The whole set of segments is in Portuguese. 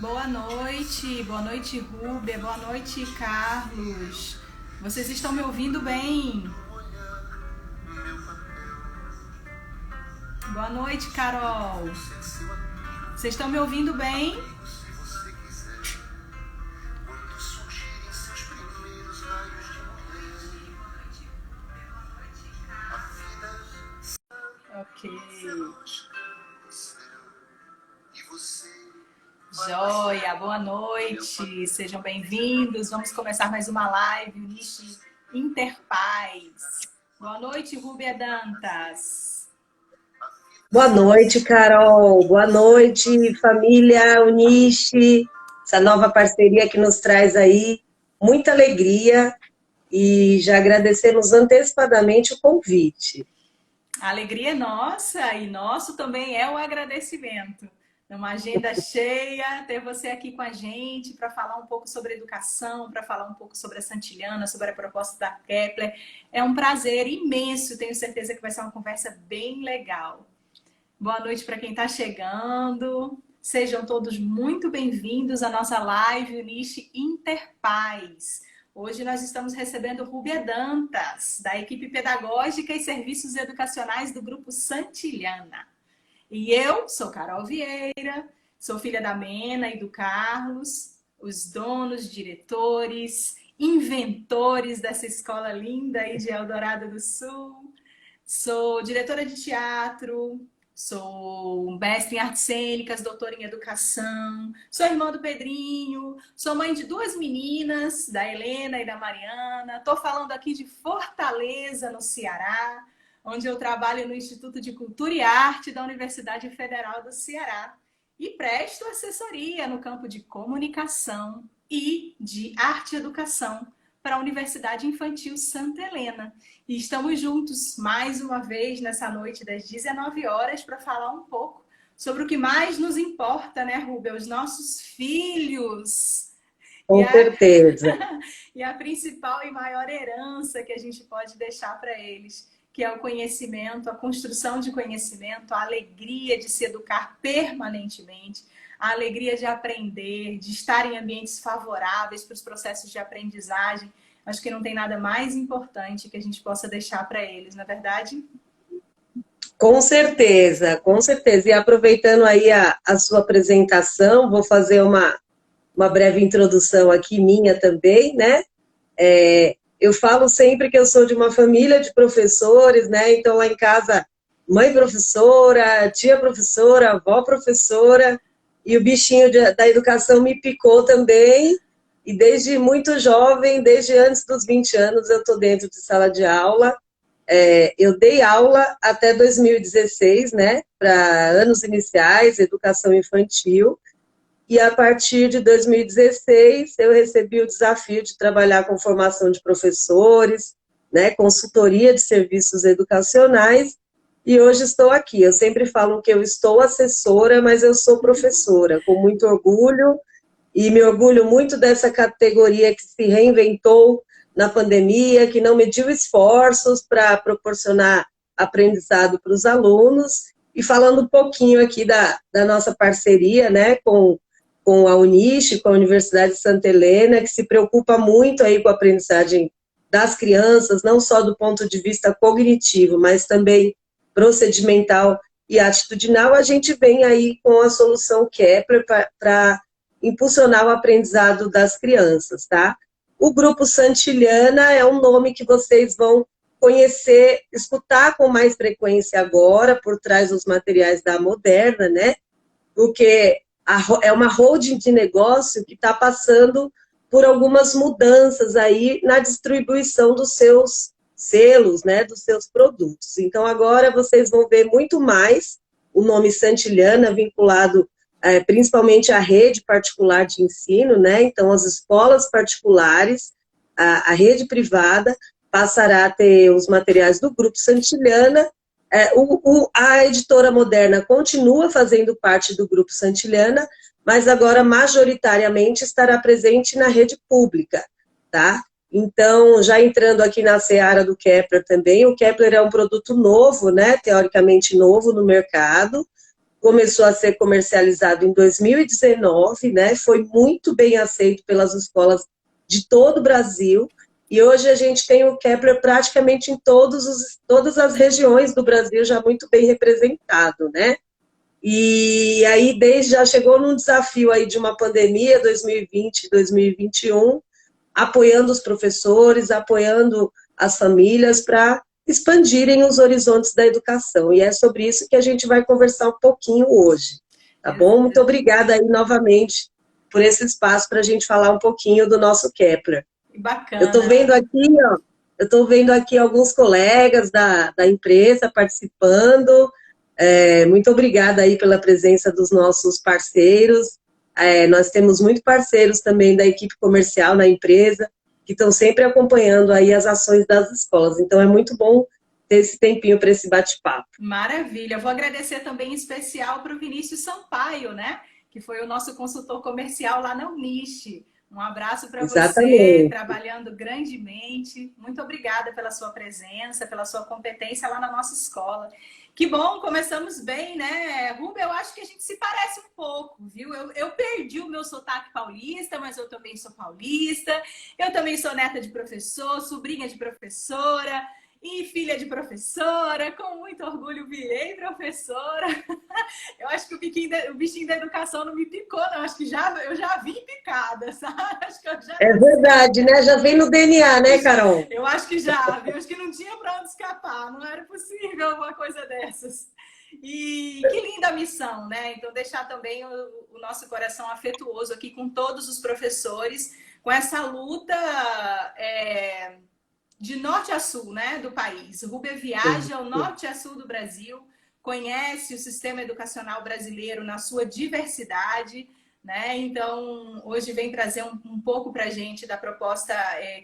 Boa noite, Rúbia, boa noite, Carlos. Vocês estão me ouvindo bem? Boa noite, Carol. Vocês estão me ouvindo bem? Ok. Joia, boa noite, sejam bem-vindos. Vamos começar mais uma live, Uniche Interpaz. Boa noite, Rúbia Dantas. Boa noite, Carol. Boa noite, família Uniche. Essa nova parceria que nos traz aí muita alegria e já agradecemos antecipadamente o convite. A alegria é nossa e nosso também é o agradecimento. Uma agenda cheia, ter você aqui com a gente para falar um pouco sobre educação, para falar um pouco sobre a Santillana, sobre a proposta da Kepler. É um prazer imenso, tenho certeza que vai ser uma conversa bem legal. Boa noite para quem está chegando. Sejam todos muito bem-vindos à nossa live Uniche Interpaz. Hoje nós estamos recebendo Rúbia Dantas, da equipe pedagógica e serviços educacionais do Grupo Santillana. E eu sou Carol Vieira, sou filha da Mena e do Carlos, os donos, diretores, inventores dessa escola linda aí de Eldorado do Sul. Sou diretora de teatro, sou mestre em artes cênicas, doutora em educação, sou irmã do Pedrinho, sou mãe de duas meninas, da Helena e da Mariana. Estou falando aqui de Fortaleza, no Ceará, onde eu trabalho no Instituto de Cultura e Arte da Universidade Federal do Ceará e presto assessoria no campo de comunicação e de arte e educação para a Universidade Infantil Santa Helena. E estamos juntos mais uma vez nessa noite das 19 horas para falar um pouco sobre o que mais nos importa, né, Rúbia? Os nossos filhos. Com certeza. E a principal e maior herança que a gente pode deixar para eles, que é o conhecimento, a construção de conhecimento, a alegria de se educar permanentemente, a alegria de aprender, de estar em ambientes favoráveis para os processos de aprendizagem. Acho que não tem nada mais importante que a gente possa deixar para eles, não é verdade? Com certeza, com certeza. E aproveitando aí a sua apresentação, vou fazer uma breve introdução aqui minha também, né? Eu falo sempre que eu sou de uma família de professores, né? Então, lá em casa, mãe professora, tia professora, avó professora, e o bichinho da educação me picou também. E desde muito jovem, desde antes dos 20 anos, eu estou dentro de sala de aula. Eu dei aula até 2016, né? Para anos iniciais, educação infantil. E a partir de 2016, eu recebi o desafio de trabalhar com formação de professores, né, consultoria de serviços educacionais, e hoje estou aqui. Eu sempre falo que eu estou assessora, mas eu sou professora, com muito orgulho, e me orgulho muito dessa categoria que se reinventou na pandemia, que não mediu esforços para proporcionar aprendizado para os alunos. E falando um pouquinho aqui da nossa parceria, né, com a Uniche, com a Universidade de Santa Helena, que se preocupa muito aí com a aprendizagem das crianças, não só do ponto de vista cognitivo, mas também procedimental e atitudinal. A gente vem aí com a solução Kepler para impulsionar o aprendizado das crianças, tá? O Grupo Santillana é um nome que vocês vão conhecer, escutar com mais frequência agora, por trás dos materiais da Moderna, né? Porque é uma holding de negócio que está passando por algumas mudanças aí na distribuição dos seus selos, né, dos seus produtos. Então, agora vocês vão ver muito mais o nome Santillana vinculado principalmente à rede particular de ensino, né? Então, as escolas particulares, a rede privada passará a ter os materiais do Grupo Santillana. A editora Moderna continua fazendo parte do Grupo Santillana, mas agora majoritariamente estará presente na rede pública, tá? Então, já entrando aqui na seara do Kepler também, o Kepler é um produto novo, né, teoricamente novo no mercado, começou a ser comercializado em 2019, né? Foi muito bem aceito pelas escolas de todo o Brasil. E hoje a gente tem o Kepler praticamente em todas as regiões do Brasil já muito bem representado, né? E aí desde já chegou num desafio aí de uma pandemia 2020, 2021, apoiando os professores, apoiando as famílias para expandirem os horizontes da educação. E é sobre isso que a gente vai conversar um pouquinho hoje, tá bom? Muito obrigada aí novamente por esse espaço para a gente falar um pouquinho do nosso Kepler. Bacana. Eu estou vendo aqui, ó, eu estou vendo aqui alguns colegas da empresa participando. Muito obrigada aí pela presença dos nossos parceiros. Nós temos muitos parceiros também da equipe comercial na empresa, que estão sempre acompanhando aí as ações das escolas. Então, é muito bom ter esse tempinho para esse bate-papo. Maravilha. Vou agradecer também em especial para o Vinícius Sampaio, né? Que foi o nosso consultor comercial lá na Uniche. Um abraço para você, trabalhando grandemente. Muito obrigada pela sua presença, pela sua competência lá na nossa escola. Que bom, começamos bem, né? Rubem, eu acho que a gente se parece um pouco, viu? Eu perdi o meu sotaque paulista, mas eu também sou paulista. Eu também sou neta de professor, sobrinha de professora e filha de professora. Com muito orgulho virei professora. Eu acho que o bichinho da educação não me picou, não. Acho que eu já vim picada, sabe? Acho que eu já... É verdade, né? Já vem no DNA, né, Carol? Eu acho que já, viu? Acho que não tinha para onde escapar. Não era possível uma coisa dessas. E que linda missão, né? Então, deixar também o nosso coração afetuoso aqui com todos os professores, com essa luta de norte a sul, né, do país. O Rubem viaja ao norte a sul do Brasil, conhece o sistema educacional brasileiro na sua diversidade, né? Então, hoje vem trazer um pouco para a gente da proposta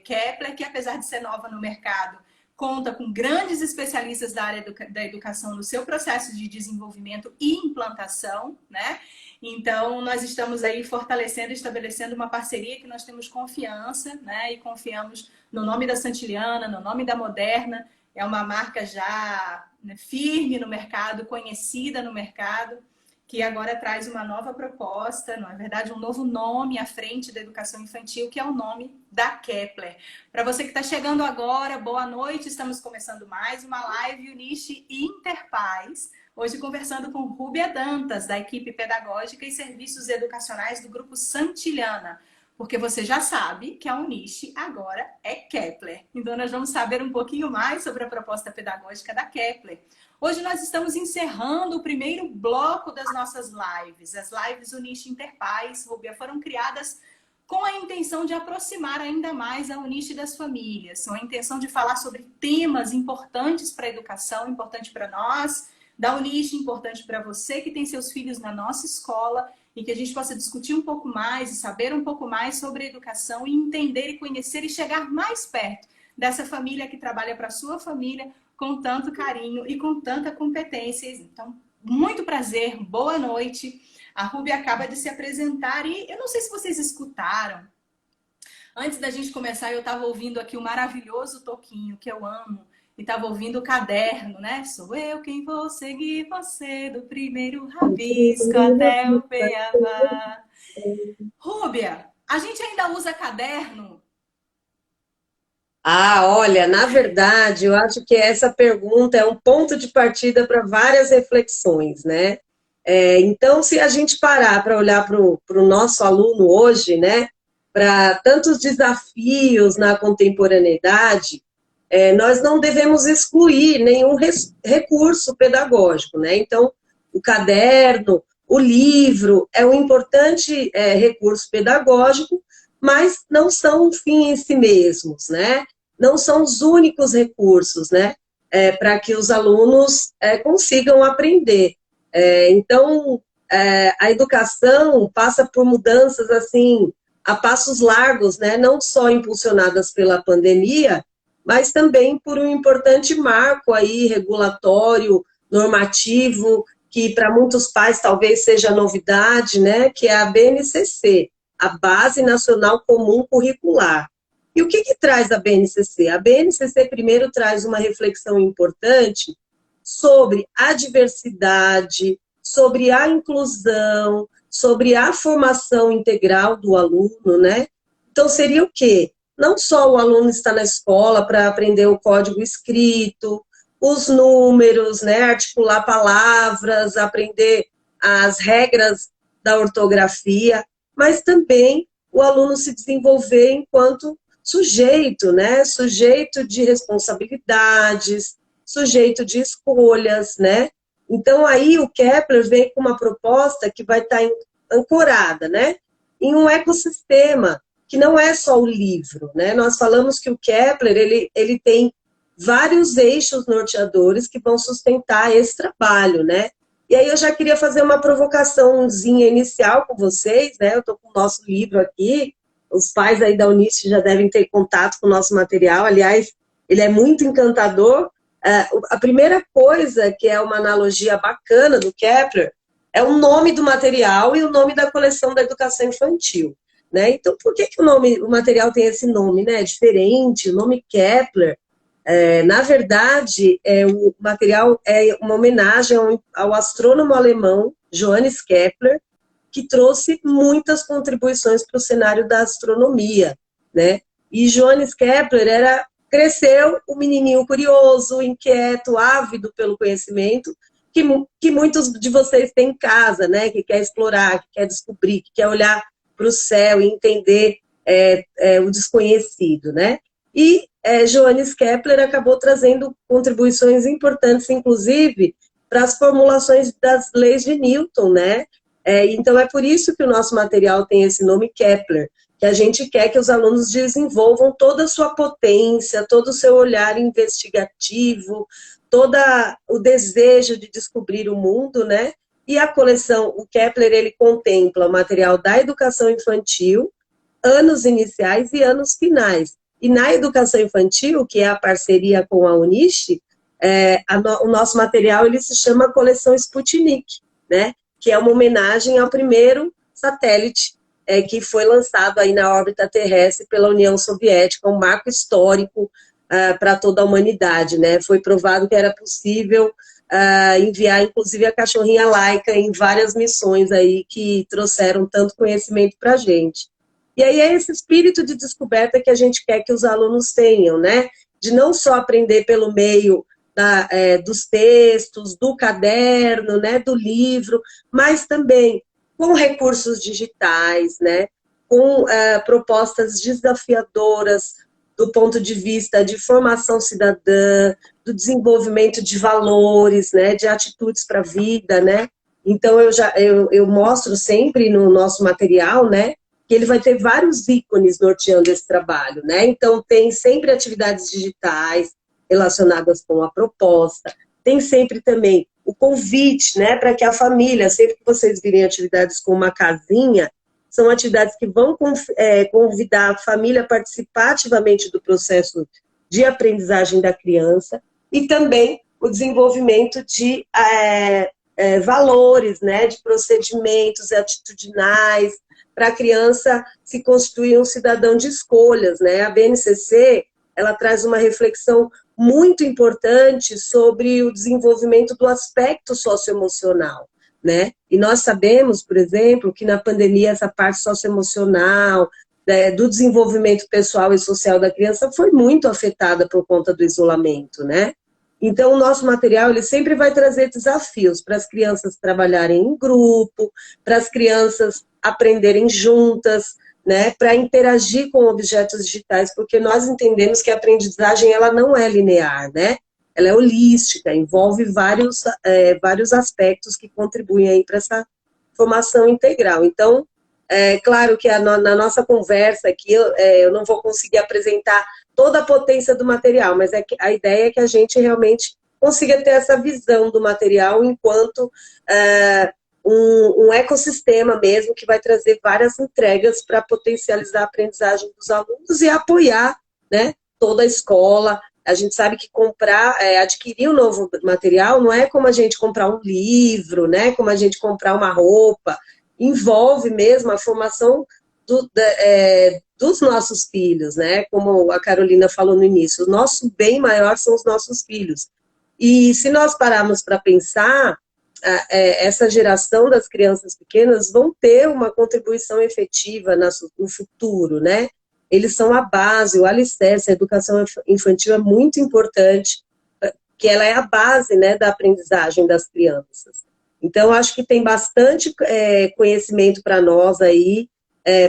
Kepler, que apesar de ser nova no mercado, conta com grandes especialistas da área da educação no seu processo de desenvolvimento e implantação, né? Então, nós estamos aí fortalecendo, estabelecendo uma parceria que nós temos confiança, né? E confiamos no nome da Santiliana, no nome da Moderna. É uma marca já, né, firme no mercado, conhecida no mercado, que agora traz uma nova proposta, na verdade, um novo nome à frente da educação infantil, que é o nome da Kepler. Para você que está chegando agora, boa noite. Estamos começando mais uma live Uniche Interpaz. Hoje conversando com Rúbia Dantas, da equipe pedagógica e serviços educacionais do Grupo Santiliana. Porque você já sabe que a Uniche agora é Kepler. Então, nós vamos saber um pouquinho mais sobre a proposta pedagógica da Kepler. Hoje nós estamos encerrando o primeiro bloco das nossas lives. As lives Uniche Interpaz, Rúbia, foram criadas com a intenção de aproximar ainda mais a Uniche das famílias, com a intenção de falar sobre temas importantes para a educação, importante para nós, da Uniche, importante para você que tem seus filhos na nossa escola, e que a gente possa discutir um pouco mais e saber um pouco mais sobre a educação e entender e conhecer e chegar mais perto dessa família que trabalha para a sua família com tanto carinho e com tanta competência. Então, muito prazer, boa noite. A Rúbia acaba de se apresentar e eu não sei se vocês escutaram. Antes da gente começar, eu estava ouvindo aqui o maravilhoso Toquinho, que eu amo. E estava ouvindo o caderno, né? Sou eu quem vou seguir você, do primeiro rabisco até o beabá. Rúbia, a gente ainda usa caderno? Olha, na verdade, eu acho que essa pergunta é um ponto de partida para várias reflexões, né? Então, se a gente parar para olhar para o nosso aluno hoje, né? Para tantos desafios na contemporaneidade, nós não devemos excluir nenhum recurso pedagógico, né? Então, o caderno, o livro é um importante recurso pedagógico, mas não são um fim em si mesmos, né? Não são os únicos recursos, né? Para que os alunos consigam aprender. Então, a educação passa por mudanças assim a passos largos, né? Não só impulsionadas pela pandemia, mas também por um importante marco aí regulatório, normativo, que para muitos pais talvez seja novidade, né, que é a BNCC, a Base Nacional Comum Curricular. E o que traz a BNCC? A BNCC primeiro traz uma reflexão importante sobre a diversidade, sobre a inclusão, sobre a formação integral do aluno, né? Então, seria o quê? Não só o aluno estar na escola para aprender o código escrito, os números, né? Articular palavras, aprender as regras da ortografia, mas também o aluno se desenvolver enquanto sujeito, né? Sujeito de responsabilidades, sujeito de escolhas, né? Então, aí o Kepler vem com uma proposta que vai estar ancorada, né? Em um ecossistema, que não é só o livro, né? Nós falamos que o Kepler, ele tem vários eixos norteadores que vão sustentar esse trabalho, né? E aí eu já queria fazer uma provocaçãozinha inicial com vocês, né? Eu estou com o nosso livro aqui, os pais aí da Unisc já devem ter contato com o nosso material, aliás, ele é muito encantador. A primeira coisa, que é uma analogia bacana do Kepler, é o nome do material e o nome da coleção da educação infantil, né? Então, por que o material tem esse nome, né? É diferente, o nome Kepler. Na verdade, o material é uma homenagem ao astrônomo alemão Johannes Kepler, que trouxe muitas contribuições para o cenário da astronomia, né? E Johannes Kepler cresceu o menininho curioso, inquieto, ávido pelo conhecimento, que muitos de vocês têm em casa, né? Que quer explorar, que quer descobrir, que quer olhar para o céu e entender o desconhecido, né? E Johannes Kepler acabou trazendo contribuições importantes, inclusive, para as formulações das leis de Newton, né? Então, é por isso que o nosso material tem esse nome Kepler, que a gente quer que os alunos desenvolvam toda a sua potência, todo o seu olhar investigativo, todo o desejo de descobrir o mundo, né? E a coleção, o Kepler, ele contempla o material da educação infantil, anos iniciais e anos finais. E na educação infantil, que é a parceria com a Unisc, o nosso material ele se chama Coleção Sputnik, né? Que é uma homenagem ao primeiro satélite que foi lançado aí na órbita terrestre pela União Soviética, um marco histórico para toda a humanidade, né? Foi provado que era possível enviar, inclusive, a cachorrinha Laika em várias missões aí que trouxeram tanto conhecimento para a gente. E aí é esse espírito de descoberta que a gente quer que os alunos tenham, né? De não só aprender pelo meio dos textos, do caderno, né? Do livro, mas também com recursos digitais, né? Com propostas desafiadoras do ponto de vista de formação cidadã, do desenvolvimento de valores, né? De atitudes para a vida, né? Então, eu mostro sempre no nosso material, né? Que ele vai ter vários ícones norteando esse trabalho, né? Então, tem sempre atividades digitais relacionadas com a proposta, tem sempre também o convite, né, para que a família, sempre que vocês virem atividades com uma casinha, são atividades que vão convidar a família a participar ativamente do processo de aprendizagem da criança e também o desenvolvimento de valores, né, de procedimentos atitudinais, para a criança se constituir um cidadão de escolhas, né? A BNCC, ela traz uma reflexão muito importante sobre o desenvolvimento do aspecto socioemocional, né? E nós sabemos, por exemplo, que na pandemia essa parte socioemocional, do desenvolvimento pessoal e social da criança foi muito afetada por conta do isolamento, né? Então, o nosso material ele sempre vai trazer desafios para as crianças trabalharem em grupo, para as crianças aprenderem juntas, né, para interagir com objetos digitais, porque nós entendemos que a aprendizagem ela não é linear, né? Ela é holística, envolve vários aspectos que contribuem para essa formação integral. Então, claro que na nossa conversa aqui eu não vou conseguir apresentar toda a potência do material, mas a ideia é que a gente realmente consiga ter essa visão do material enquanto um ecossistema mesmo que vai trazer várias entregas para potencializar a aprendizagem dos alunos e apoiar, né, toda a escola. A gente sabe que adquirir um novo material não é como a gente comprar um livro, né, como a gente comprar uma roupa, envolve mesmo a formação dos nossos filhos, né, como a Carolina falou no início, o nosso bem maior são os nossos filhos. E se nós pararmos para pensar, essa geração das crianças pequenas vão ter uma contribuição efetiva no futuro, né? Eles são a base, o alicerce, a educação infantil é muito importante, que ela é a base, né, da aprendizagem das crianças. Então, acho que tem bastante conhecimento para nós aí,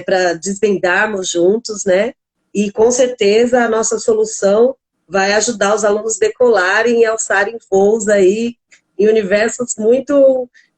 para desvendarmos juntos, né? E, com certeza, a nossa solução vai ajudar os alunos a decolarem e alçarem voos aí em universos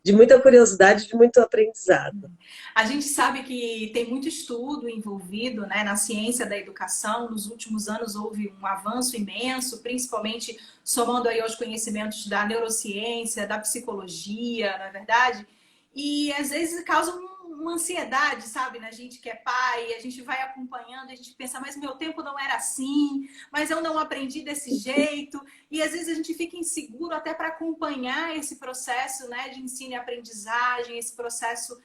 de muita curiosidade, de muito aprendizado. A gente sabe que tem muito estudo envolvido, né, na ciência da educação. Nos últimos anos houve um avanço imenso, principalmente somando aí aos conhecimentos da neurociência, da psicologia, não é verdade? E às vezes causa uma ansiedade, sabe, na gente que é pai, a gente vai acompanhando, a gente pensa, mas meu tempo não era assim, mas eu não aprendi desse jeito, e às vezes a gente fica inseguro até para acompanhar esse processo, né, de ensino e aprendizagem, esse processo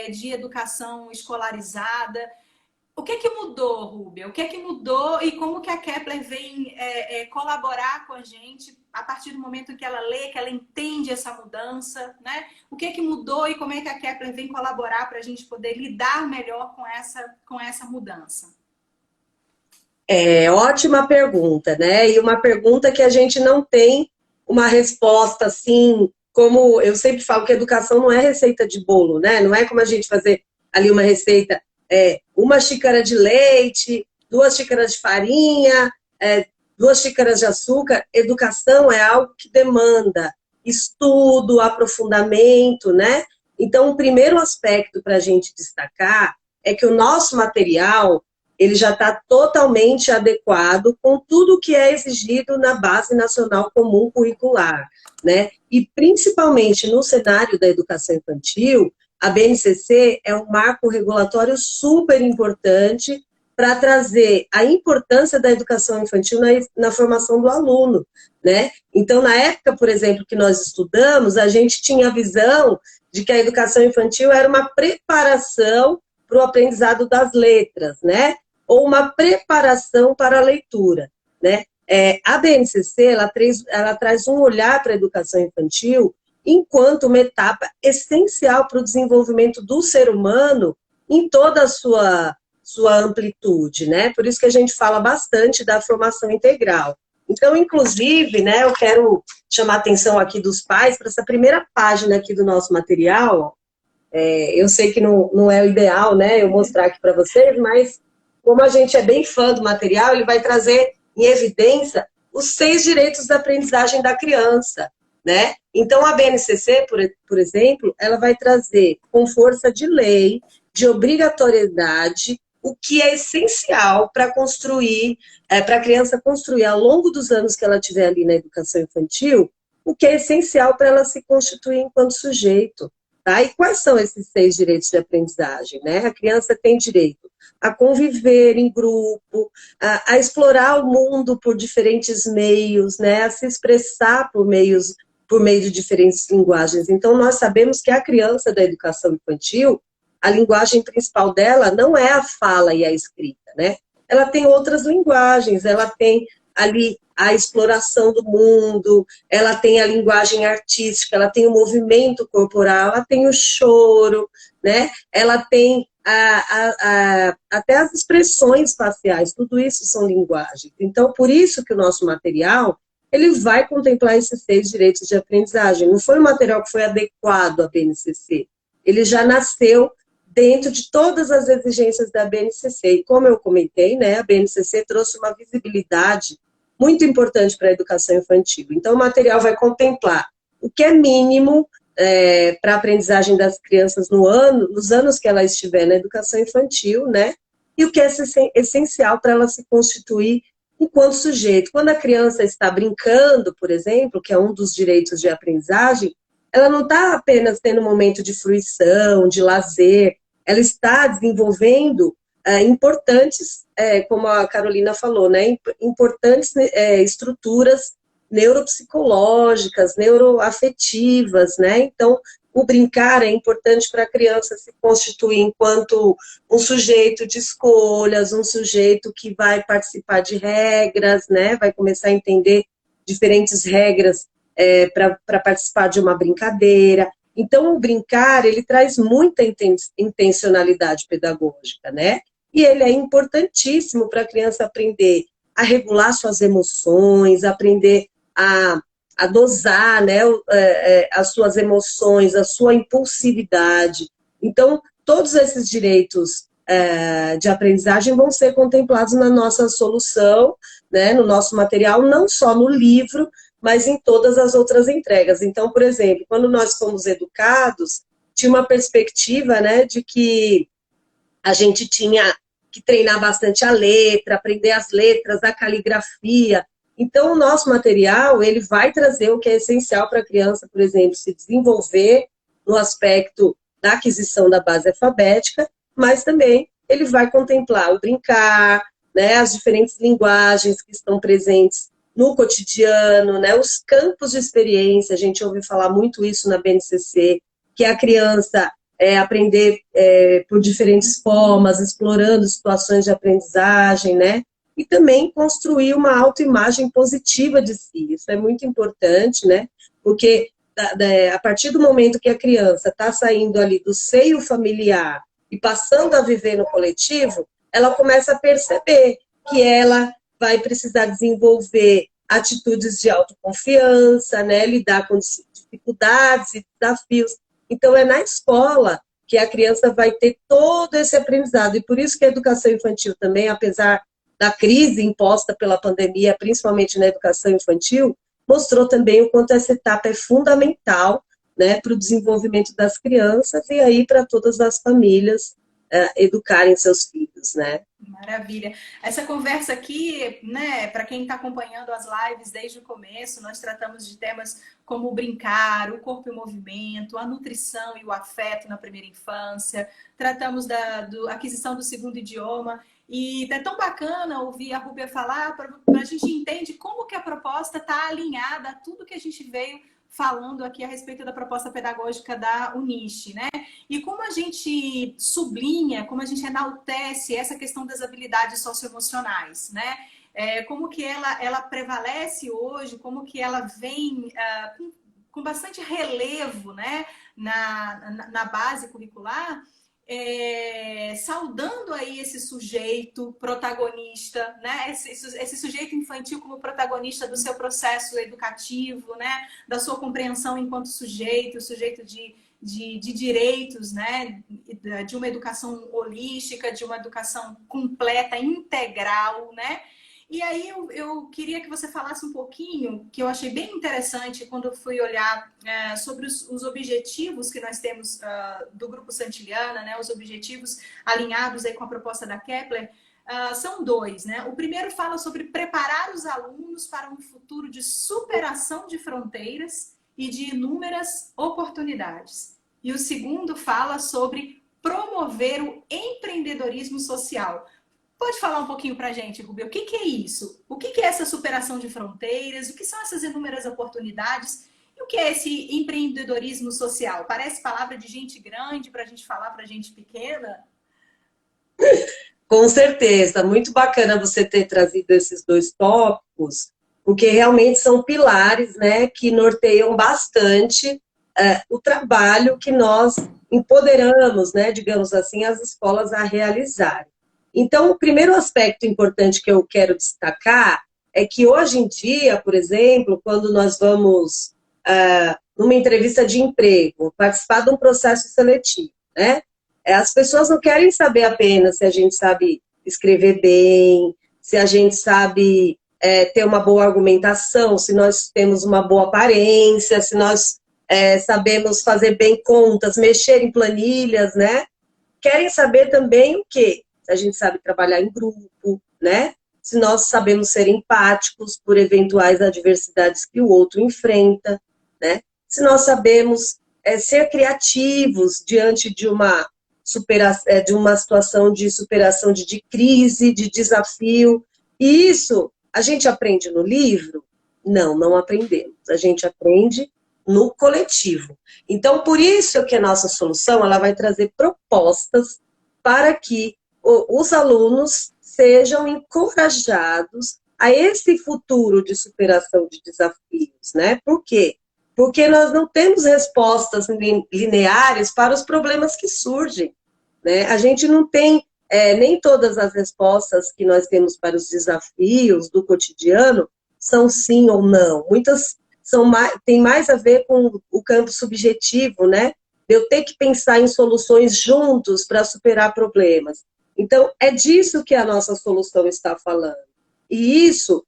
de educação escolarizada. O que mudou, Rúbia? O que mudou e como que a Kepler vem colaborar com a gente a partir do momento que ela lê, que ela entende essa mudança, né? O que mudou e como é que a Kepler vem colaborar para a gente poder lidar melhor com essa mudança? Ótima pergunta, né? E uma pergunta que a gente não tem uma resposta assim, como eu sempre falo que educação não é receita de bolo, né? Não é como a gente fazer ali uma receita, uma xícara de leite, 2 xícaras de farinha, 2 xícaras de açúcar. Educação é algo que demanda estudo, aprofundamento, né? Então, o primeiro aspecto para a gente destacar é que o nosso material ele já está totalmente adequado com tudo que é exigido na Base Nacional Comum Curricular, né? E principalmente no cenário da educação infantil, a BNCC é um marco regulatório super importante para trazer a importância da educação infantil na formação do aluno, né? Então, na época, por exemplo, que nós estudamos, a gente tinha a visão de que a educação infantil era uma preparação para o aprendizado das letras, né? Ou uma preparação para a leitura, né? A BNCC, ela traz um olhar para a educação infantil enquanto uma etapa essencial para o desenvolvimento do ser humano em toda a sua amplitude, né? Por isso que a gente fala bastante da formação integral. Então, inclusive, né, eu quero chamar a atenção aqui dos pais para essa primeira página aqui do nosso material. Eu sei que não é o ideal, né, eu mostrar aqui para vocês, mas como a gente é bem fã do material, ele vai trazer em evidência os 6 direitos da aprendizagem da criança, né? Então, a BNCC, por exemplo, ela vai trazer com força de lei, de obrigatoriedade, o que é essencial para construir, para a criança construir ao longo dos anos que ela tiver ali na educação infantil, o que é essencial para ela se constituir enquanto sujeito. Tá? E quais são esses 6 direitos de aprendizagem? Né? A criança tem direito a conviver em grupo, a explorar o mundo por diferentes meios, né? A se expressar por meio de diferentes linguagens. Então, nós sabemos que a criança da educação infantil, a linguagem principal dela não é a fala e a escrita, né? Ela tem outras linguagens, ela tem ali a exploração do mundo, ela tem a linguagem artística, ela tem o movimento corporal, ela tem o choro, né? Ela tem até as expressões faciais, tudo isso são linguagens. Então, por isso que o nosso material, ele vai contemplar esses 6 direitos de aprendizagem. Não foi um material que foi adequado à BNCC, ele já nasceu dentro de todas as exigências da BNCC. E como eu comentei, né, a BNCC trouxe uma visibilidade muito importante para a educação infantil. Então, o material vai contemplar o que é mínimo para a aprendizagem das crianças nos anos que ela estiver na educação infantil, né? E o que é essencial para ela se constituir enquanto sujeito. Quando a criança está brincando, por exemplo, que é um dos direitos de aprendizagem, ela não está apenas tendo um momento de fruição, de lazer, ela está desenvolvendo importantes, como a Carolina falou, né, importantes estruturas neuropsicológicas, neuroafetivas, né? Então, o brincar é importante para a criança se constituir enquanto um sujeito de escolhas, um sujeito que vai participar de regras, né? Vai começar a entender diferentes regras para participar de uma brincadeira. Então, o brincar, ele traz muita intencionalidade pedagógica, né? E ele é importantíssimo para a criança aprender a regular suas emoções, aprender a dosar, né, as suas emoções, a sua impulsividade. Então, todos esses direitos de aprendizagem vão ser contemplados na nossa solução, né, no nosso material, não só no livro, mas em todas as outras entregas. Então, por exemplo, quando nós fomos educados, tinha uma perspectiva, né, de que a gente tinha que treinar bastante a letra, aprender as letras, a caligrafia. Então, o nosso material, ele vai trazer o que é essencial para a criança, por exemplo, se desenvolver no aspecto da aquisição da base alfabética, mas também ele vai contemplar o brincar, né, as diferentes linguagens que estão presentes no cotidiano, né, os campos de experiência, a gente ouve falar muito isso na BNCC, que a criança aprender por diferentes formas, explorando situações de aprendizagem, né, e também construir uma autoimagem positiva de si, isso é muito importante, né, porque a partir do momento que a criança está saindo ali do seio familiar e passando a viver no coletivo, ela começa a perceber que ela vai precisar desenvolver atitudes de autoconfiança, né, lidar com dificuldades e desafios. Então, é na escola que a criança vai ter todo esse aprendizado. E por isso que a educação infantil também, apesar da crise imposta pela pandemia, principalmente na educação infantil, mostrou também o quanto essa etapa é fundamental, né, para o desenvolvimento das crianças e aí para todas as famílias educarem seus filhos, né? Maravilha. Essa conversa aqui, né, para quem está acompanhando as lives desde o começo, nós tratamos de temas como o brincar, o corpo em movimento, a nutrição e o afeto na primeira infância, tratamos da aquisição do segundo idioma, e é tão bacana ouvir a Rúbia falar, para a gente entender como que a proposta está alinhada a tudo que a gente veio falando aqui a respeito da proposta pedagógica da Uniche, né? E como a gente sublinha, como a gente enaltece essa questão das habilidades socioemocionais, né? Como que ela prevalece hoje, como que ela vem com bastante relevo, né? na base curricular, saudando aí esse sujeito protagonista, né? Esse sujeito infantil como protagonista do seu processo educativo, né? Da sua compreensão enquanto sujeito de direitos, né? De uma educação holística, de uma educação completa, integral, né? E aí eu queria que você falasse um pouquinho, que eu achei bem interessante quando eu fui olhar sobre os objetivos que nós temos do Grupo Santiliana, né? Os objetivos alinhados aí com a proposta da Kepler, são dois, né? O primeiro fala sobre preparar os alunos para um futuro de superação de fronteiras e de inúmeras oportunidades. E o segundo fala sobre promover o empreendedorismo social. Pode falar um pouquinho para a gente, Rubio, o que é isso? O que é essa superação de fronteiras? O que são essas inúmeras oportunidades? E o que é esse empreendedorismo social? Parece palavra de gente grande para a gente falar para gente pequena? Com certeza, muito bacana você ter trazido esses dois tópicos, porque realmente são pilares, né, que norteiam bastante o trabalho que nós empoderamos, né, digamos assim, as escolas a realizarem. Então, o primeiro aspecto importante que eu quero destacar é que hoje em dia, por exemplo, quando nós vamos numa entrevista de emprego, participar de um processo seletivo, né? As pessoas não querem saber apenas se a gente sabe escrever bem, se a gente sabe ter uma boa argumentação, se nós temos uma boa aparência, se nós sabemos fazer bem contas, mexer em planilhas, né? Querem saber também o quê? Se a gente sabe trabalhar em grupo, né? Se nós sabemos ser empáticos por eventuais adversidades que o outro enfrenta, né? Se nós sabemos ser criativos diante de uma situação de superação de crise, de desafio. E isso a gente aprende no livro? Não, não aprendemos. A gente aprende no coletivo. Então, por isso que a nossa solução ela vai trazer propostas para que os alunos sejam encorajados a esse futuro de superação de desafios, né? Por quê? Porque nós não temos respostas lineares para os problemas que surgem, né? A gente não tem nem todas as respostas que nós temos para os desafios do cotidiano são sim ou não. Muitas tem mais a ver com o campo subjetivo, né? Eu ter que pensar em soluções juntos para superar problemas. Então, é disso que a nossa solução está falando. E isso,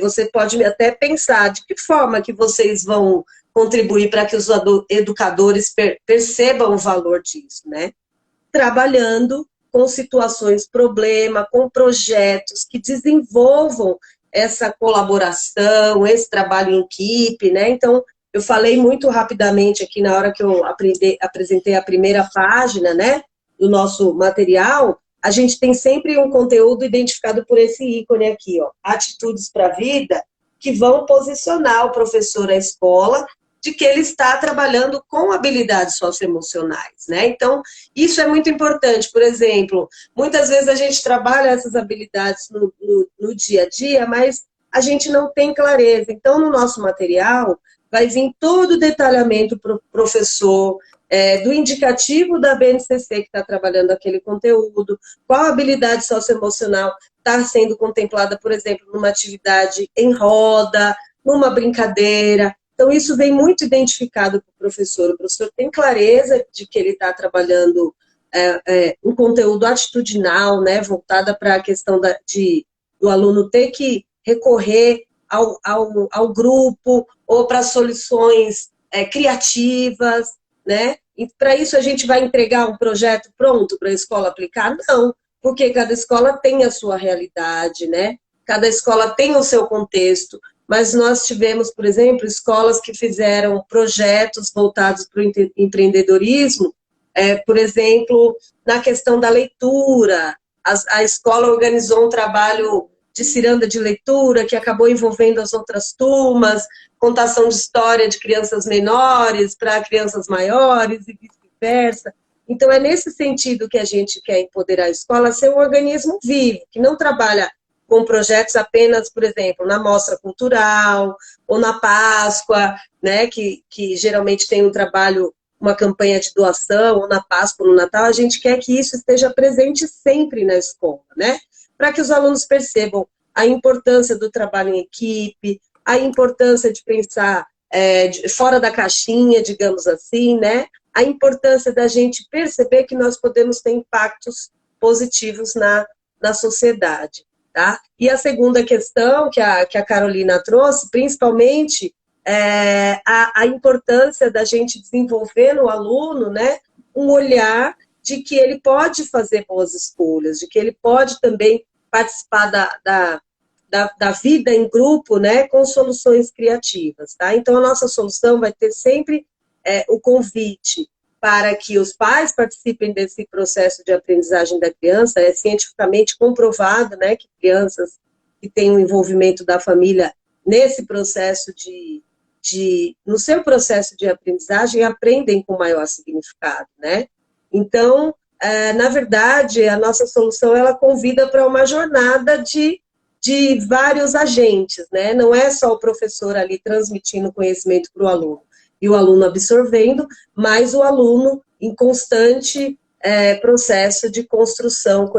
você pode até pensar de que forma que vocês vão contribuir para que os educadores percebam o valor disso, né? Trabalhando com situações problema, com projetos que desenvolvam essa colaboração, esse trabalho em equipe, né? Então, eu falei muito rapidamente aqui na hora que eu apresentei a primeira página, né, do nosso material. A gente tem sempre um conteúdo identificado por esse ícone aqui, ó, atitudes para a vida, que vão posicionar o professor à escola de que ele está trabalhando com habilidades socioemocionais, né? Então, isso é muito importante. Por exemplo, muitas vezes a gente trabalha essas habilidades no dia a dia, mas a gente não tem clareza. Então, no nosso material, vai vir todo o detalhamento para o professor, do indicativo da BNCC que está trabalhando aquele conteúdo, qual habilidade socioemocional está sendo contemplada, por exemplo, numa atividade em roda, numa brincadeira. Então, isso vem muito identificado para o professor. O professor tem clareza de que ele está trabalhando um conteúdo atitudinal, né, voltada para a questão do aluno ter que recorrer ao grupo ou para soluções criativas, né? E para isso a gente vai entregar um projeto pronto para a escola aplicar? Não, porque cada escola tem a sua realidade, né? Cada escola tem o seu contexto. Mas nós tivemos, por exemplo, escolas que fizeram projetos voltados para o empreendedorismo, por exemplo, na questão da leitura. A escola organizou um trabalho de ciranda de leitura, que acabou envolvendo as outras turmas, contação de história de crianças menores para crianças maiores e vice-versa. Então, é nesse sentido que a gente quer empoderar a escola a ser um organismo vivo, que não trabalha com projetos apenas, por exemplo, na mostra cultural, ou na Páscoa, né, que geralmente tem um trabalho, uma campanha de doação, ou na Páscoa, no Natal. A gente quer que isso esteja presente sempre na escola, né, para que os alunos percebam a importância do trabalho em equipe, a importância de pensar fora da caixinha, digamos assim, né, a importância da gente perceber que nós podemos ter impactos positivos na sociedade. Tá? E a segunda questão que a Carolina trouxe, principalmente, a importância da gente desenvolver no aluno, né, um olhar de que ele pode fazer boas escolhas, de que ele pode também participar da vida em grupo, né, com soluções criativas. Tá? Então, a nossa solução vai ter sempre o convite para que os pais participem desse processo de aprendizagem da criança. É cientificamente comprovado, né, que crianças que têm o envolvimento da família nesse processo no seu processo de aprendizagem, aprendem com maior significado, né? Então, na verdade, a nossa solução, ela convida para uma jornada de vários agentes, né? Não é só o professor ali transmitindo conhecimento para o aluno, e o aluno absorvendo, mas o aluno em constante processo de construção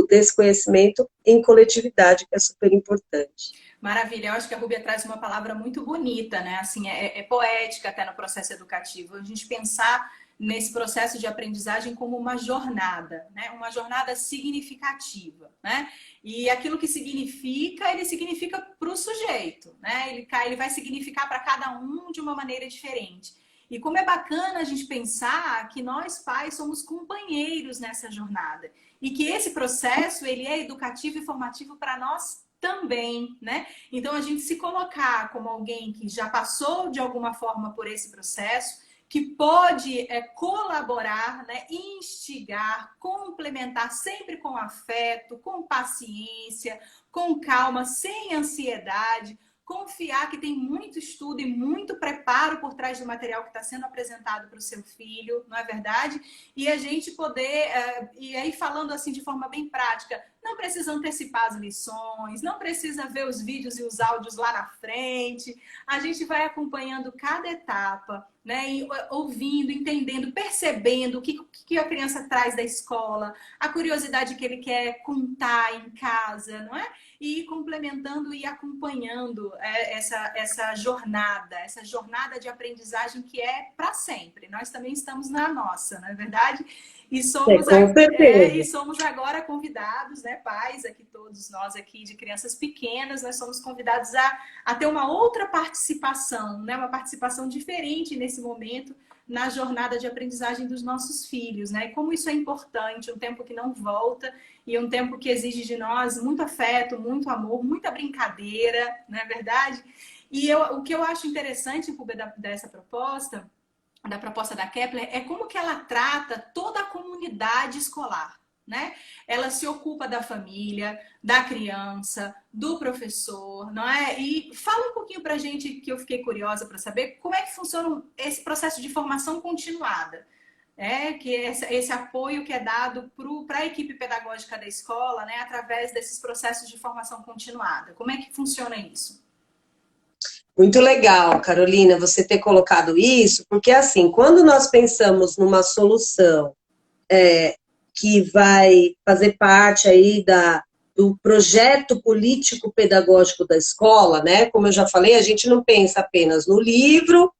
desse conhecimento em coletividade, que é super importante. Maravilha, eu acho que a Rúbia traz uma palavra muito bonita, né? Assim, é poética até no processo educativo. A gente pensar nesse processo de aprendizagem como uma jornada, né? Uma jornada significativa, né? E aquilo que significa, ele significa para o sujeito, né? Ele vai significar para cada um de uma maneira diferente. E como é bacana a gente pensar que nós pais somos companheiros nessa jornada e que esse processo ele é educativo e formativo para nós também, né? Então a gente se colocar como alguém que já passou de alguma forma por esse processo, que pode colaborar, né, instigar, complementar sempre com afeto, com paciência, com calma, sem ansiedade, confiar que tem muito estudo e muito preparo por trás do material que está sendo apresentado para o seu filho, não é verdade? E a gente poder, e aí falando assim de forma bem prática, não precisa antecipar as lições, não precisa ver os vídeos e os áudios lá na frente. A gente vai acompanhando cada etapa, né? E ouvindo, entendendo, percebendo o que a criança traz da escola, a curiosidade que ele quer contar em casa, não é? E ir complementando e acompanhando essa jornada de aprendizagem que é para sempre. Nós também estamos na nossa, não é verdade? E somos, com certeza. e somos agora convidados, né, pais, aqui todos nós aqui de crianças pequenas, nós somos convidados a ter uma outra participação, né, uma participação diferente nesse momento na jornada de aprendizagem dos nossos filhos, né? E como isso é importante, um tempo que não volta e um tempo que exige de nós muito afeto, muito amor, muita brincadeira, não é verdade? E o que eu acho interessante, Rubia, dessa proposta, da proposta da Kepler, é como que ela trata toda a comunidade escolar, né? Ela se ocupa da família, da criança, do professor, não é? E fala um pouquinho pra gente, que eu fiquei curiosa para saber, como é que funciona esse processo de formação continuada, que é esse apoio que é dado para a equipe pedagógica da escola, né, através desses processos de formação continuada. Como é que funciona isso? Muito legal, Carolina, você ter colocado isso, porque assim, quando nós pensamos numa solução que vai fazer parte aí do projeto político-pedagógico da escola, né? Como eu já falei, a gente não pensa apenas no livro,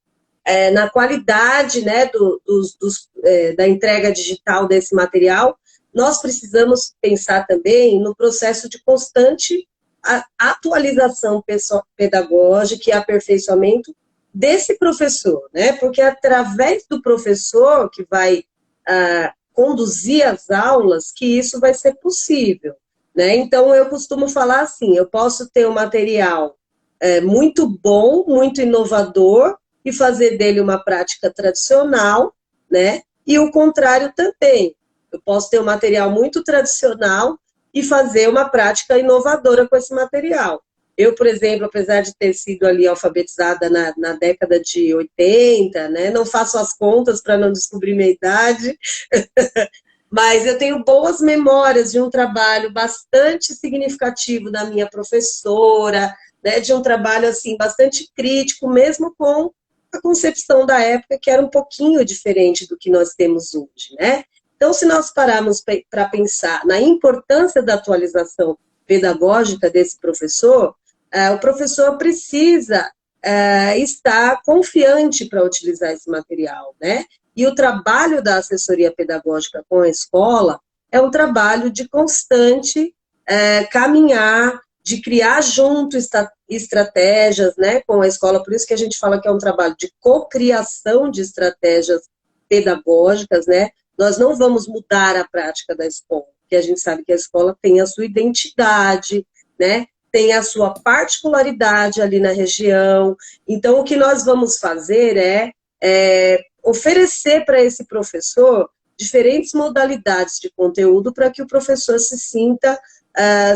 na qualidade, né, da entrega digital desse material, nós precisamos pensar também no processo de constante atualização pedagógica e aperfeiçoamento desse professor, né? Porque é através do professor que vai conduzir as aulas que isso vai ser possível, né? Então, eu costumo falar assim, eu posso ter um material muito bom, muito inovador, e fazer dele uma prática tradicional, né? E o contrário também. Eu posso ter um material muito tradicional e fazer uma prática inovadora com esse material. Eu, por exemplo, apesar de ter sido ali alfabetizada na década de 80, né? Não faço as contas para não descobrir minha idade, mas eu tenho boas memórias de um trabalho bastante significativo da minha professora, né? De um trabalho assim bastante crítico, mesmo com a concepção da época, que era um pouquinho diferente do que nós temos hoje, né? Então, se nós pararmos para pensar na importância da atualização pedagógica desse professor, o professor precisa estar confiante para utilizar esse material, né? E o trabalho da assessoria pedagógica com a escola é um trabalho de constante caminhar, de criar junto estratégias, né, com a escola, por isso que a gente fala que é um trabalho de cocriação de estratégias pedagógicas, né? Nós não vamos mudar a prática da escola, porque a gente sabe que a escola tem a sua identidade, né? Tem a sua particularidade ali na região. Então, o que nós vamos fazer é oferecer para esse professor diferentes modalidades de conteúdo para que o professor se sinta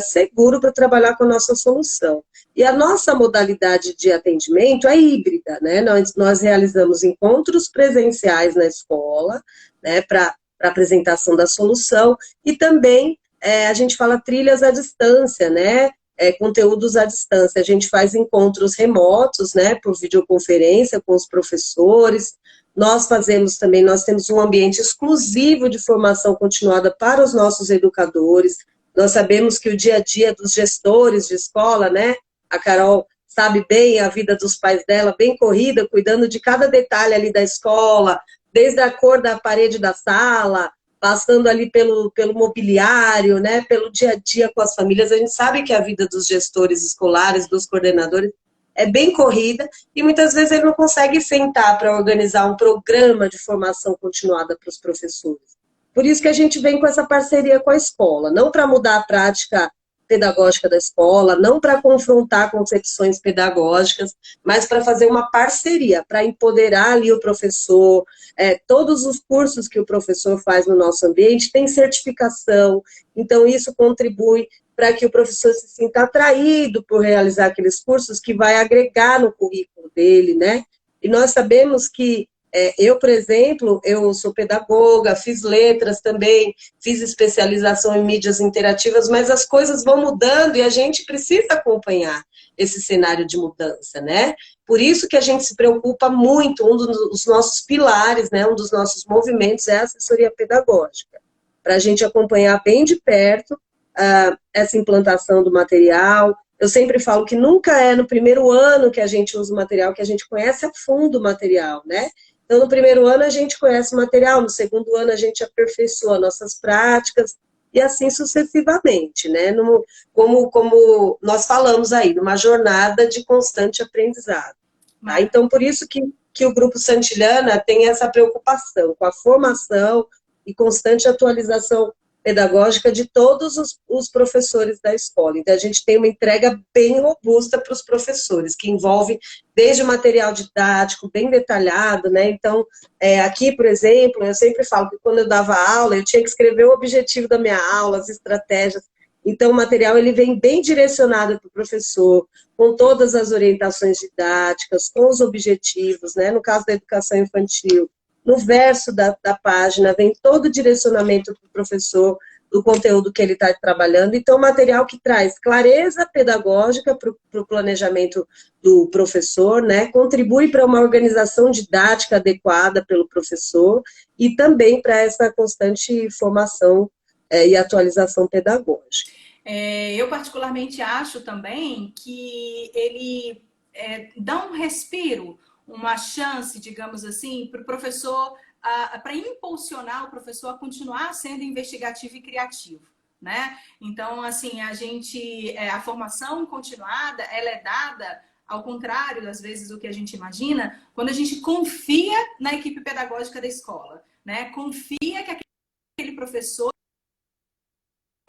seguro para trabalhar com a nossa solução. E a nossa modalidade de atendimento é híbrida, né? Nós realizamos encontros presenciais na escola, né, para apresentação da solução, e também a gente fala trilhas à distância, né? Conteúdos à distância. A gente faz encontros remotos, né, por videoconferência com os professores. Nós temos um ambiente exclusivo de formação continuada para os nossos educadores. Nós sabemos que o dia a dia dos gestores de escola, né, a Carol sabe bem a vida dos pais dela, bem corrida, cuidando de cada detalhe ali da escola, desde a cor da parede da sala, passando ali pelo mobiliário, né, pelo dia a dia com as famílias. A gente sabe que a vida dos gestores escolares, dos coordenadores, é bem corrida, e muitas vezes ele não consegue sentar para organizar um programa de formação continuada para os professores. Por isso que a gente vem com essa parceria com a escola, não para mudar a prática pedagógica da escola, não para confrontar concepções pedagógicas, mas para fazer uma parceria, para empoderar ali o professor. Todos os cursos que o professor faz no nosso ambiente têm certificação, então isso contribui para que o professor se sinta atraído por realizar aqueles cursos que vai agregar no currículo dele, né? E nós sabemos que Eu, por exemplo, eu sou pedagoga, fiz letras também, fiz especialização em mídias interativas, mas as coisas vão mudando e a gente precisa acompanhar esse cenário de mudança, né? Por isso que a gente se preocupa muito, um dos nossos pilares, né, um dos nossos movimentos é a assessoria pedagógica, para a gente acompanhar bem de perto essa implantação do material. Eu sempre falo que nunca é no primeiro ano que a gente usa o material, que a gente conhece a fundo o material, né? Então, no primeiro ano a gente conhece o material, no segundo ano a gente aperfeiçoa nossas práticas e assim sucessivamente, né? Como nós falamos aí, numa jornada de constante aprendizado. Tá? Então, por isso que o Grupo Santillana tem essa preocupação com a formação e constante atualização pedagógica de todos os professores da escola. Então, a gente tem uma entrega bem robusta para os professores, que envolve desde o material didático, bem detalhado, né? Então, aqui, por exemplo, eu sempre falo que quando eu dava aula, eu tinha que escrever o objetivo da minha aula, as estratégias. Então, o material ele vem bem direcionado para o professor, com todas as orientações didáticas, com os objetivos, né? No caso da educação infantil, no verso da página vem todo o direcionamento para o professor, do conteúdo que ele está trabalhando. Então, material que traz clareza pedagógica para o planejamento do professor, né? Contribui para uma organização didática adequada pelo professor e também para essa constante formação e atualização pedagógica. Eu particularmente acho também que ele dá um respiro, uma chance, digamos assim, para o professor, para impulsionar o professor a continuar sendo investigativo e criativo, né? Então, assim, a formação continuada, ela é dada, ao contrário, às vezes, do que a gente imagina, quando a gente confia na equipe pedagógica da escola, né? Confia que aquele professor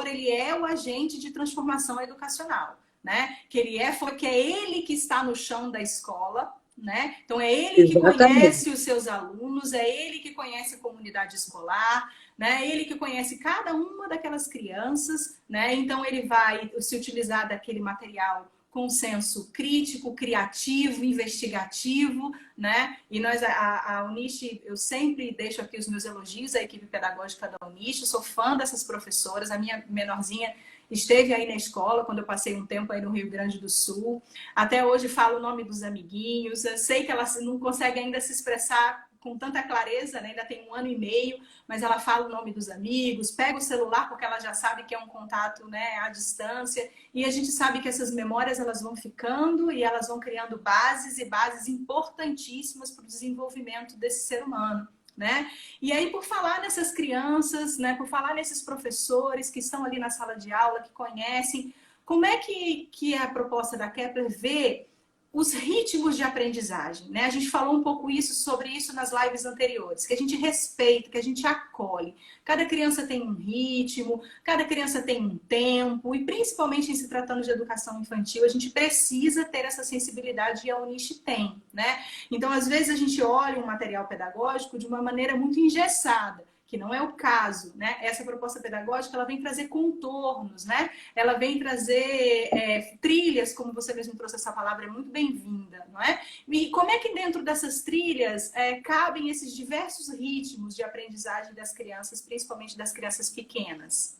ele é o agente de transformação educacional, né? Que é ele que está no chão da escola, né? Então é ele que conhece os seus alunos, é ele que conhece a comunidade escolar, né? É ele que conhece cada uma daquelas crianças, né? Então ele vai se utilizar daquele material com senso crítico, criativo, investigativo, né? E nós, a Uniche, eu sempre deixo aqui os meus elogios à equipe pedagógica da Uniche, sou fã dessas professoras, a minha menorzinha esteve aí na escola quando eu passei um tempo aí no Rio Grande do Sul, até hoje falo o nome dos amiguinhos, eu sei que ela não consegue ainda se expressar com tanta clareza, né? Ainda tem 1 ano e meio, mas ela fala o nome dos amigos, pega o celular porque ela já sabe que é um contato, né, à distância, e a gente sabe que essas memórias elas vão ficando e elas vão criando bases e bases importantíssimas para o desenvolvimento desse ser humano, né? E aí, por falar nessas crianças, né, por falar nesses professores que estão ali na sala de aula, que conhecem, como é que a proposta da Kepler vê os ritmos de aprendizagem, né? A gente falou um pouco sobre isso nas lives anteriores, que a gente respeita, que a gente acolhe. Cada criança tem um ritmo, cada criança tem um tempo, e principalmente em se tratando de educação infantil, a gente precisa ter essa sensibilidade e a Uniche tem, né? Então, às vezes, a gente olha um material pedagógico de uma maneira muito engessada, que não é o caso, né? Essa proposta pedagógica, ela vem trazer contornos, né? Ela vem trazer trilhas, como você mesmo trouxe essa palavra, é muito bem-vinda, não é? E como é que dentro dessas trilhas cabem esses diversos ritmos de aprendizagem das crianças, principalmente das crianças pequenas?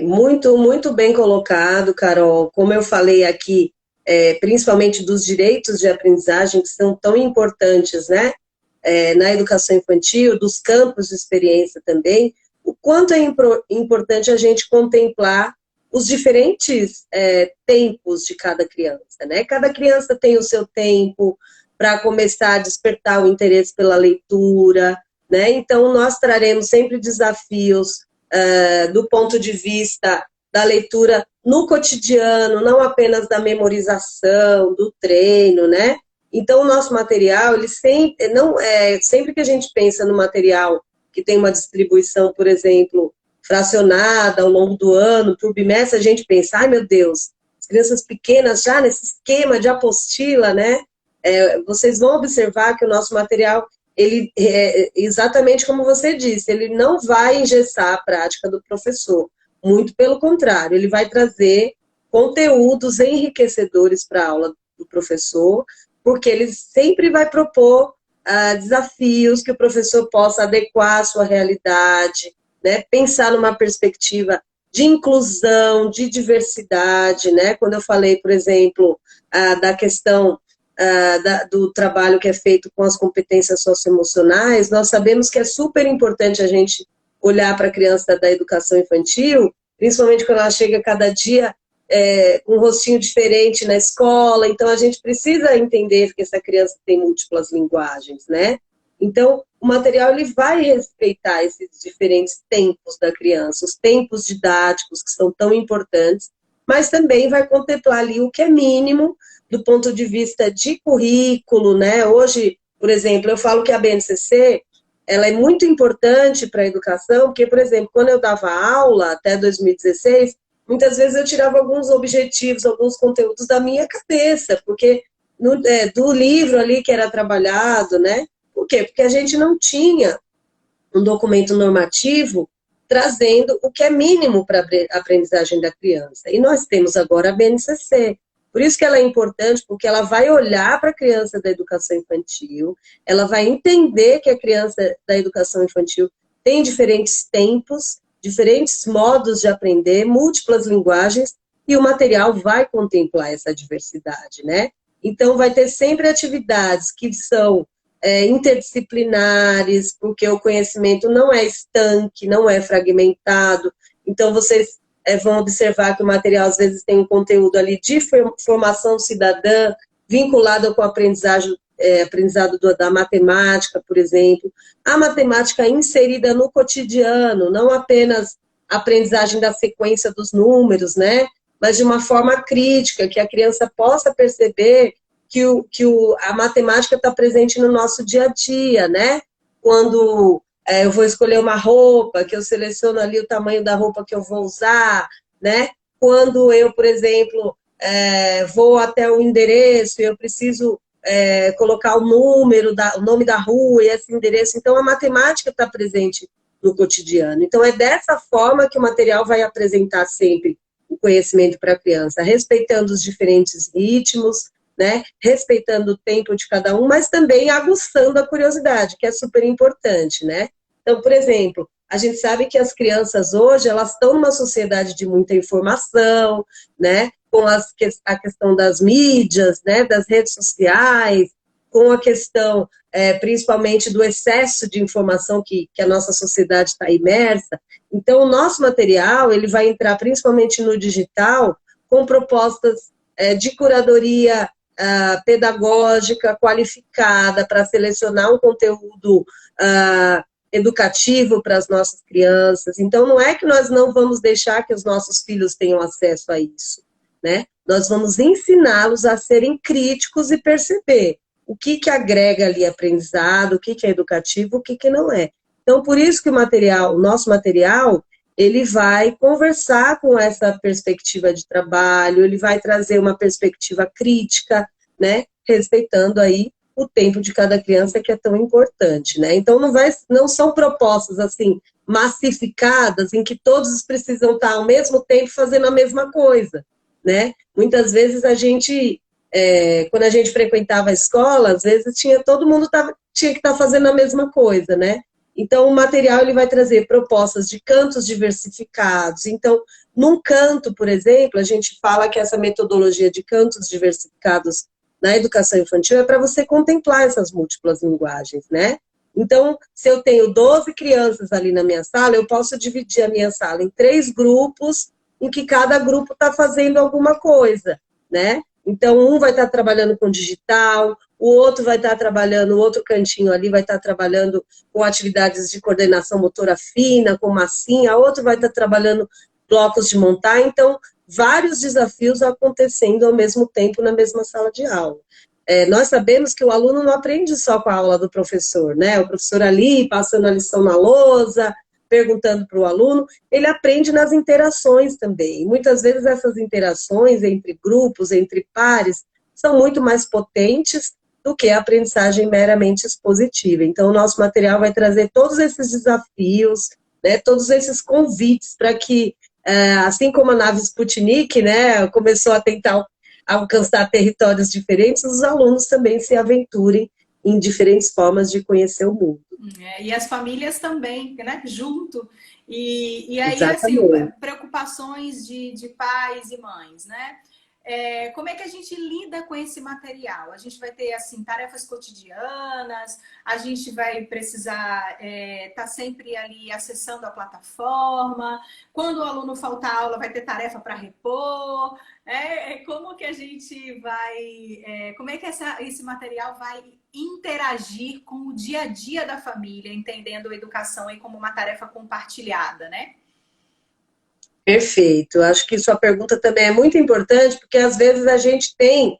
Muito, muito bem colocado, Carol. Como eu falei aqui, principalmente dos direitos de aprendizagem, que são tão importantes, né? Na educação infantil, dos campos de experiência também, o quanto é importante a gente contemplar os diferentes tempos de cada criança, né? Cada criança tem o seu tempo para começar a despertar o interesse pela leitura, né? Então, nós traremos sempre desafios do ponto de vista da leitura no cotidiano, não apenas da memorização, do treino, né? Então, o nosso material, ele sempre que a gente pensa no material que tem uma distribuição, por exemplo, fracionada ao longo do ano, para o bimestre, a gente pensa, ai meu Deus, as crianças pequenas já nesse esquema de apostila, né? Vocês vão observar que o nosso material, ele exatamente como você disse, ele não vai engessar a prática do professor, muito pelo contrário, ele vai trazer conteúdos enriquecedores para a aula do professor, porque ele sempre vai propor desafios que o professor possa adequar à sua realidade, né? Pensar numa perspectiva de inclusão, de diversidade, né? Quando eu falei, por exemplo, da questão do trabalho que é feito com as competências socioemocionais, nós sabemos que é super importante a gente olhar para a criança da educação infantil, principalmente quando ela chega cada dia com um rostinho diferente na escola, então a gente precisa entender que essa criança tem múltiplas linguagens, né? Então, o material ele vai respeitar esses diferentes tempos da criança, os tempos didáticos que são tão importantes, mas também vai contemplar ali o que é mínimo do ponto de vista de currículo, né? Hoje, por exemplo, eu falo que a BNCC, ela é muito importante para a educação, porque, por exemplo, quando eu dava aula, até 2016, muitas vezes eu tirava alguns objetivos, alguns conteúdos da minha cabeça, porque do livro ali que era trabalhado, né? Por quê? Porque a gente não tinha um documento normativo trazendo o que é mínimo para a aprendizagem da criança. E nós temos agora a BNCC. Por isso que ela é importante, porque ela vai olhar para a criança da educação infantil, ela vai entender que a criança da educação infantil tem diferentes tempos, diferentes modos de aprender, múltiplas linguagens, e o material vai contemplar essa diversidade, né? Então, vai ter sempre atividades que são interdisciplinares, porque o conhecimento não é estanque, não é fragmentado. Então, vocês vão observar que o material, às vezes, tem um conteúdo ali de formação cidadã, vinculado com o aprendizado da matemática, por exemplo. A matemática inserida no cotidiano, não apenas a aprendizagem da sequência dos números, né? Mas de uma forma crítica, que a criança possa perceber que a matemática está presente no nosso dia a dia, né? Quando eu vou escolher uma roupa, que eu seleciono ali o tamanho da roupa que eu vou usar, né? Quando eu, por exemplo, vou até o endereço e eu preciso colocar o nome da rua e esse endereço. Então, a matemática está presente no cotidiano. Então, é dessa forma que o material vai apresentar sempre o conhecimento para a criança, respeitando os diferentes ritmos, né? Respeitando o tempo de cada um, mas também aguçando a curiosidade, que é super importante, né? Então, por exemplo, a gente sabe que as crianças hoje, elas estão numa sociedade de muita informação, né? Com a questão das mídias, né? Das redes sociais, com a questão, principalmente, do excesso de informação que a nossa sociedade está imersa. Então, o nosso material, ele vai entrar principalmente no digital, com propostas de curadoria pedagógica qualificada para selecionar um conteúdo educativo para as nossas crianças. Então, não é que nós não vamos deixar que os nossos filhos tenham acesso a isso, né? Nós vamos ensiná-los a serem críticos e perceber o que agrega ali aprendizado, o que é educativo, o que não é. Então, por isso que o nosso material, ele vai conversar com essa perspectiva de trabalho, ele vai trazer uma perspectiva crítica, né, respeitando aí o tempo de cada criança, que é tão importante, né? Então, não são propostas, assim, massificadas, em que todos precisam estar ao mesmo tempo fazendo a mesma coisa, né? Muitas vezes quando a gente frequentava a escola, às vezes todo mundo tinha que estar fazendo a mesma coisa, né? Então, o material ele vai trazer propostas de cantos diversificados. Então, num canto, por exemplo, a gente fala que essa metodologia de cantos diversificados na educação infantil é para você contemplar essas múltiplas linguagens, né? Então, se eu tenho 12 crianças ali na minha sala, eu posso dividir a minha sala em 3 grupos, em que cada grupo está fazendo alguma coisa, né? Então, um vai estar trabalhando com digital, o outro vai estar trabalhando, o outro cantinho ali vai estar trabalhando com atividades de coordenação motora fina, com massinha, outro vai estar trabalhando blocos de montar. Então, vários desafios acontecendo ao mesmo tempo na mesma sala de aula. Nós sabemos que o aluno não aprende só com a aula do professor, né? O professor ali, passando a lição na lousa, perguntando para o aluno, ele aprende nas interações também. E muitas vezes essas interações entre grupos, entre pares, são muito mais potentes do que a aprendizagem meramente expositiva. Então, o nosso material vai trazer todos esses desafios, né, todos esses convites para que, assim como a nave Sputnik, né, começou a tentar alcançar territórios diferentes, os alunos também se aventurem em diferentes formas de conhecer o mundo. E as famílias também, né? Junto. E aí, assim, Exatamente. preocupações de pais e mães, né? Como é que a gente lida com esse material? A gente vai ter, assim, tarefas cotidianas, a gente vai precisar estar sempre ali acessando a plataforma. Quando o aluno faltar aula, vai ter tarefa para repor. Como que a gente vai... como é que esse material vai interagir com o dia a dia da família, entendendo a educação aí como uma tarefa compartilhada, né? Perfeito. Acho que sua pergunta também é muito importante, porque às vezes a gente tem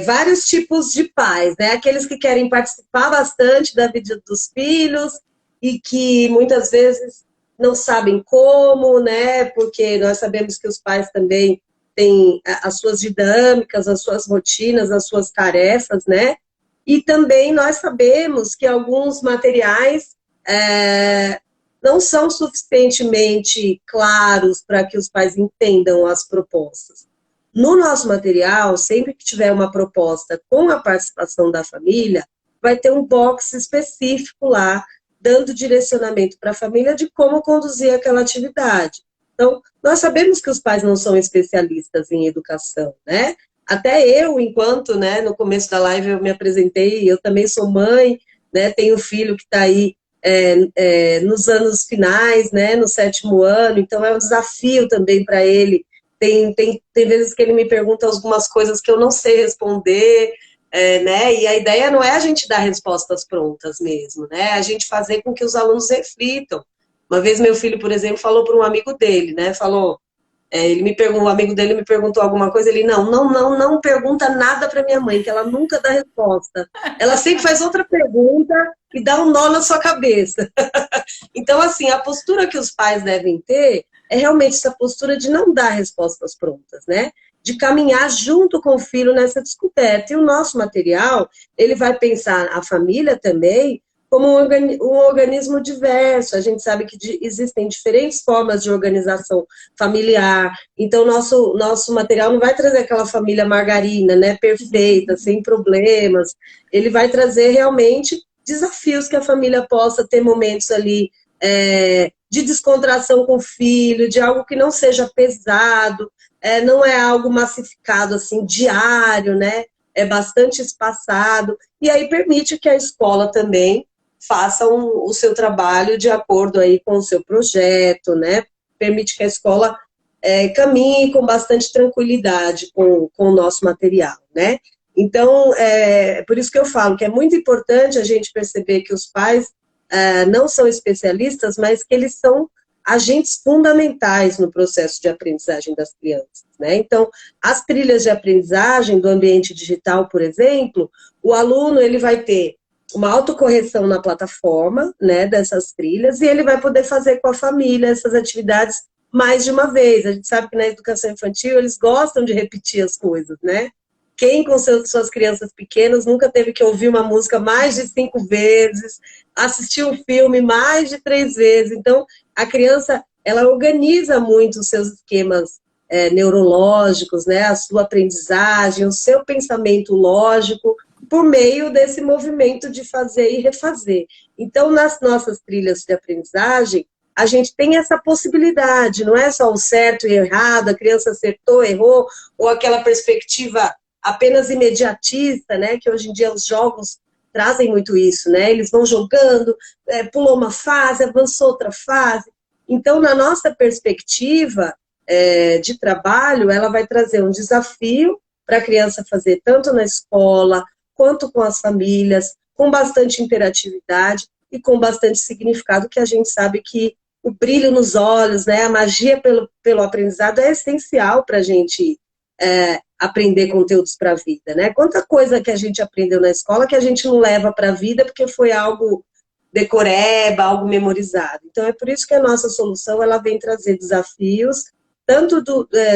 vários tipos de pais, né? Aqueles que querem participar bastante da vida dos filhos e que muitas vezes não sabem como, né? Porque nós sabemos que os pais também têm as suas dinâmicas, as suas rotinas, as suas tarefas, né? E também nós sabemos que alguns materiais não são suficientemente claros para que os pais entendam as propostas. No nosso material, sempre que tiver uma proposta com a participação da família, vai ter um box específico lá, dando direcionamento para a família de como conduzir aquela atividade. Então, nós sabemos que os pais não são especialistas em educação, né? Até eu, enquanto, né, no começo da live eu me apresentei, eu também sou mãe, né, tenho um filho que está aí nos anos finais, né, no 7º ano, então é um desafio também para ele. Tem vezes que ele me pergunta algumas coisas que eu não sei responder, né, e a ideia não é a gente dar respostas prontas mesmo, né, a gente fazer com que os alunos reflitam. Uma vez meu filho, por exemplo, falou para um amigo dele, né, falou, um amigo dele me perguntou alguma coisa, ele, não pergunta nada para minha mãe, que ela nunca dá resposta. Ela sempre faz outra pergunta e dá um nó na sua cabeça. Então, assim, a postura que os pais devem ter é realmente essa postura de não dar respostas prontas, né? De caminhar junto com o filho nessa descoberta. E o nosso material, ele vai pensar a família também como um organismo diverso. A gente sabe que existem diferentes formas de organização familiar. Então, nosso material não vai trazer aquela família margarina, né, perfeita, sem problemas. Ele vai trazer realmente desafios que a família possa ter momentos ali de descontração com o filho, de algo que não seja pesado, não é algo massificado, assim, diário, né? É bastante espaçado, e aí permite que a escola também faça o seu trabalho de acordo aí com o seu projeto, né? Permite que a escola caminhe com bastante tranquilidade com o nosso material, né? Então, por isso que eu falo que é muito importante a gente perceber que os pais não são especialistas, mas que eles são agentes fundamentais no processo de aprendizagem das crianças, né? Então, as trilhas de aprendizagem do ambiente digital, por exemplo, o aluno ele vai ter uma autocorreção na plataforma, né, dessas trilhas, e ele vai poder fazer com a família essas atividades mais de uma vez. A gente sabe que na educação infantil eles gostam de repetir as coisas, né? Quem com suas crianças pequenas nunca teve que ouvir uma música mais de 5 vezes, assistir um filme mais de 3 vezes? Então, a criança, ela organiza muito os seus esquemas neurológicos, né? A sua aprendizagem, o seu pensamento lógico, por meio desse movimento de fazer e refazer. Então, nas nossas trilhas de aprendizagem, a gente tem essa possibilidade, não é só o certo e errado, a criança acertou, errou, ou aquela perspectiva apenas imediatista, né, que hoje em dia os jogos trazem muito isso, né, eles vão jogando, pulou uma fase, avançou outra fase. Então, na nossa perspectiva de trabalho, ela vai trazer um desafio para a criança fazer tanto na escola, quanto com as famílias, com bastante interatividade e com bastante significado, que a gente sabe que o brilho nos olhos, né, a magia pelo aprendizado é essencial para a gente aprender conteúdos para a vida, né? Quanta coisa que a gente aprendeu na escola que a gente não leva para a vida porque foi algo decoreba, algo memorizado. Então, é por isso que a nossa solução ela vem trazer desafios, tanto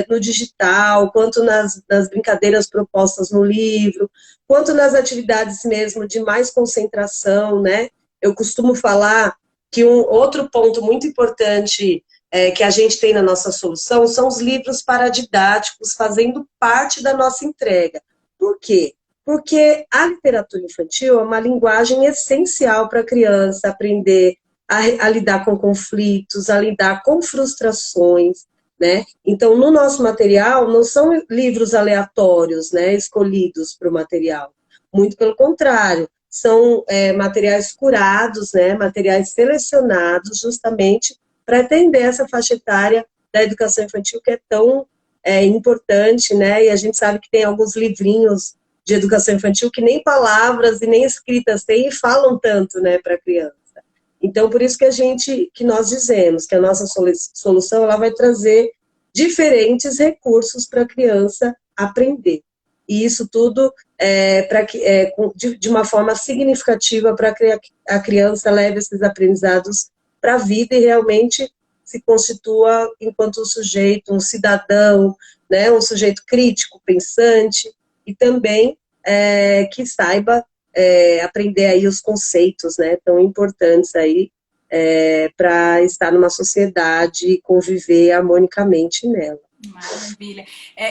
no digital, quanto nas brincadeiras propostas no livro, quanto nas atividades mesmo de mais concentração, né? Eu costumo falar que um outro ponto muito importante que a gente tem na nossa solução são os livros paradidáticos fazendo parte da nossa entrega. Por quê? porque a literatura infantil é uma linguagem essencial para a criança aprender a lidar com conflitos, a lidar com frustrações, né? Então, no nosso material, não são livros aleatórios, né, escolhidos para o material. Muito pelo contrário, são materiais curados, né, materiais selecionados justamente para atender essa faixa etária da educação infantil que é tão importante, né? E a gente sabe que tem alguns livrinhos de educação infantil que nem palavras e nem escritas têm e falam tanto, né, para a criança. Então, por isso que nós dizemos que a nossa solução ela vai trazer diferentes recursos para a criança aprender. E isso tudo de uma forma significativa para que a criança leve esses aprendizados para a vida e realmente se constitua enquanto um sujeito, um cidadão, né, um sujeito crítico, pensante, e também que saiba aprender aí os conceitos, né, tão importantes aí para estar numa sociedade e conviver harmonicamente nela. Maravilha.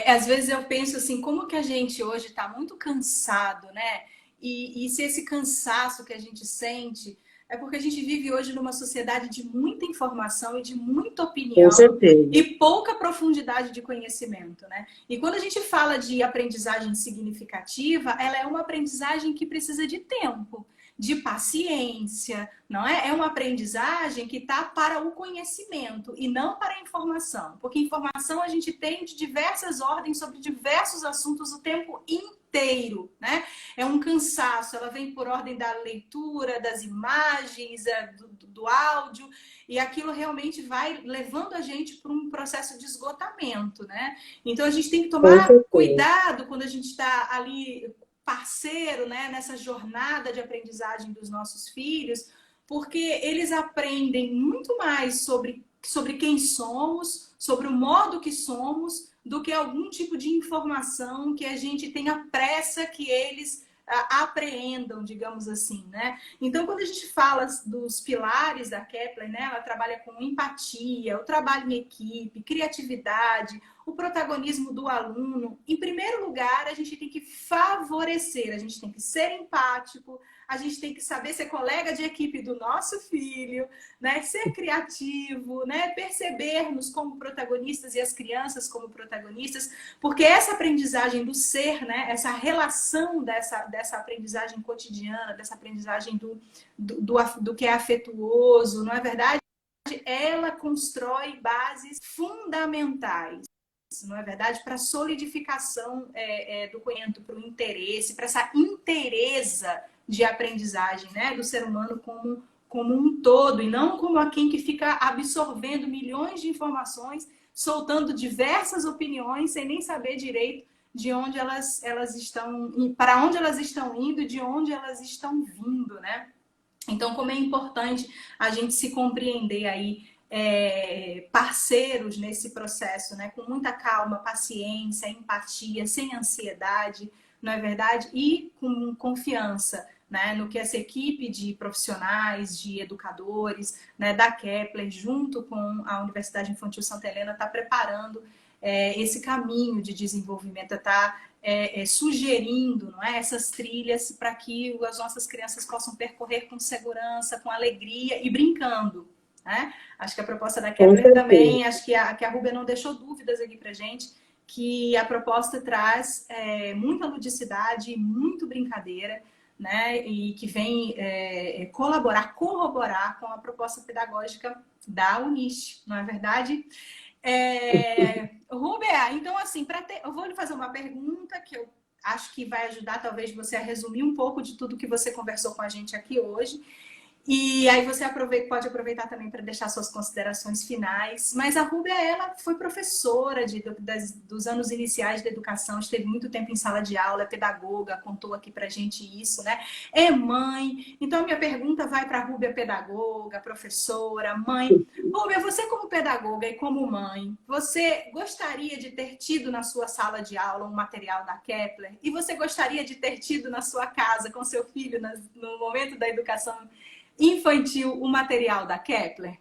Às vezes eu penso assim, como que a gente hoje está muito cansado, né? E se esse cansaço que a gente sente é porque a gente vive hoje numa sociedade de muita informação e de muita Com opinião certeza. e pouca profundidade de conhecimento, né? E quando a gente fala de aprendizagem significativa, ela é uma aprendizagem que precisa de tempo, de paciência, não é? É uma aprendizagem que está para o conhecimento e não para a informação, porque informação a gente tem de diversas ordens sobre diversos assuntos o tempo inteiro, né? É um cansaço, ela vem por ordem da leitura, das imagens, do áudio, e aquilo realmente vai levando a gente para um processo de esgotamento, né? Então a gente tem que tomar cuidado quando a gente está ali parceiro, né, nessa jornada de aprendizagem dos nossos filhos, porque eles aprendem muito mais sobre quem somos, sobre o modo que somos, do que algum tipo de informação que a gente tenha pressa que eles apreendam, digamos assim, né? Então, quando a gente fala dos pilares da Kepler, né, ela trabalha com empatia, o trabalho em equipe, criatividade, o protagonismo do aluno. Em primeiro lugar, a gente tem que favorecer, a gente tem que ser empático, a gente tem que saber ser colega de equipe do nosso filho, né? Ser criativo, né? Percebermos como protagonistas e as crianças como protagonistas, porque essa aprendizagem do ser, né? Essa relação dessa aprendizagem cotidiana, dessa aprendizagem do que é afetuoso, não é verdade? Ela constrói bases fundamentais, não é verdade? Para a solidificação do conhecimento, para o interesse, para essa inteireza de aprendizagem, né, do ser humano como um todo, e não como aquele que fica absorvendo milhões de informações, soltando diversas opiniões, sem nem saber direito de onde elas estão, para onde elas estão indo e de onde elas estão vindo, né? Então, como é importante a gente se compreender aí, parceiros nesse processo, né? Com muita calma, paciência, empatia, sem ansiedade, não é verdade? E com confiança, né? No que essa equipe de profissionais, de educadores, né? Da Kepler, junto com a Universidade Infantil Santa Helena, está preparando esse caminho de desenvolvimento, está sugerindo, não é? Essas trilhas para que as nossas crianças possam percorrer com segurança, com alegria e brincando. Né? Acho que a proposta da Kepler também, acho que a Rúbia não deixou dúvidas aqui para gente, que a proposta traz muita ludicidade, muito brincadeira, né? E que vem corroborar com a proposta pedagógica da Uniche, não é verdade? Rúbia, então assim, eu vou lhe fazer uma pergunta que eu acho que vai ajudar talvez você a resumir um pouco de tudo que você conversou com a gente aqui hoje. E aí você pode aproveitar também para deixar suas considerações finais. Mas a Rúbia, ela foi professora dos anos iniciais da educação, esteve muito tempo em sala de aula, é pedagoga, contou aqui para a gente isso, né? É mãe. Então, a minha pergunta vai para a Rúbia, pedagoga, professora, mãe. Rúbia, você como pedagoga e como mãe, você gostaria de ter tido na sua sala de aula um material da Kepler? E você gostaria de ter tido na sua casa, com seu filho, no momento da educação infantil, o material da Kepler?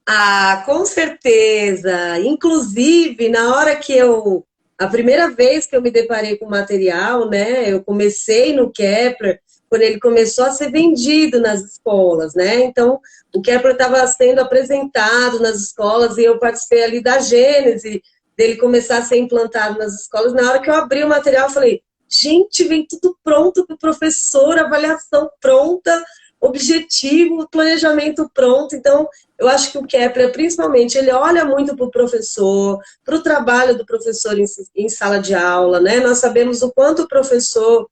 Ah, com certeza. Inclusive, na hora que eu A primeira vez que eu me deparei com material, né, eu comecei no Kepler, quando ele começou a ser vendido nas escolas, né? Então, o Kepler estava sendo apresentado nas escolas e eu participei ali da gênese dele começar a ser implantado nas escolas. Na hora que eu abri o material, eu falei, gente, vem tudo pronto para o professor, avaliação pronta, objetivo, planejamento pronto. Então, eu acho que o Kepler, principalmente, ele olha muito para o professor, para o trabalho do professor em sala de aula, né? Nós sabemos o quanto o professor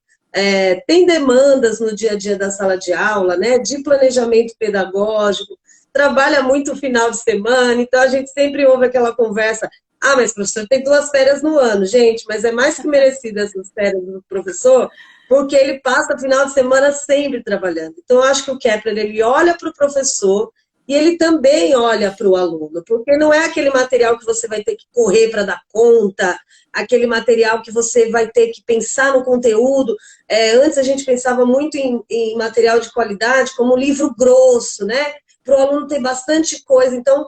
tem demandas no dia a dia da sala de aula, né? De planejamento pedagógico, trabalha muito o final de semana, então a gente sempre ouve aquela conversa, ah, mas o professor tem 2 férias no ano, gente, mas é mais que merecido essas férias do professor, porque ele passa o final de semana sempre trabalhando. Então, eu acho que o Kepler, ele olha para o professor, e ele também olha para o aluno, porque não é aquele material que você vai ter que correr para dar conta, aquele material que você vai ter que pensar no conteúdo. Antes a gente pensava muito em material de qualidade como um livro grosso, né? Para o aluno ter bastante coisa. Então,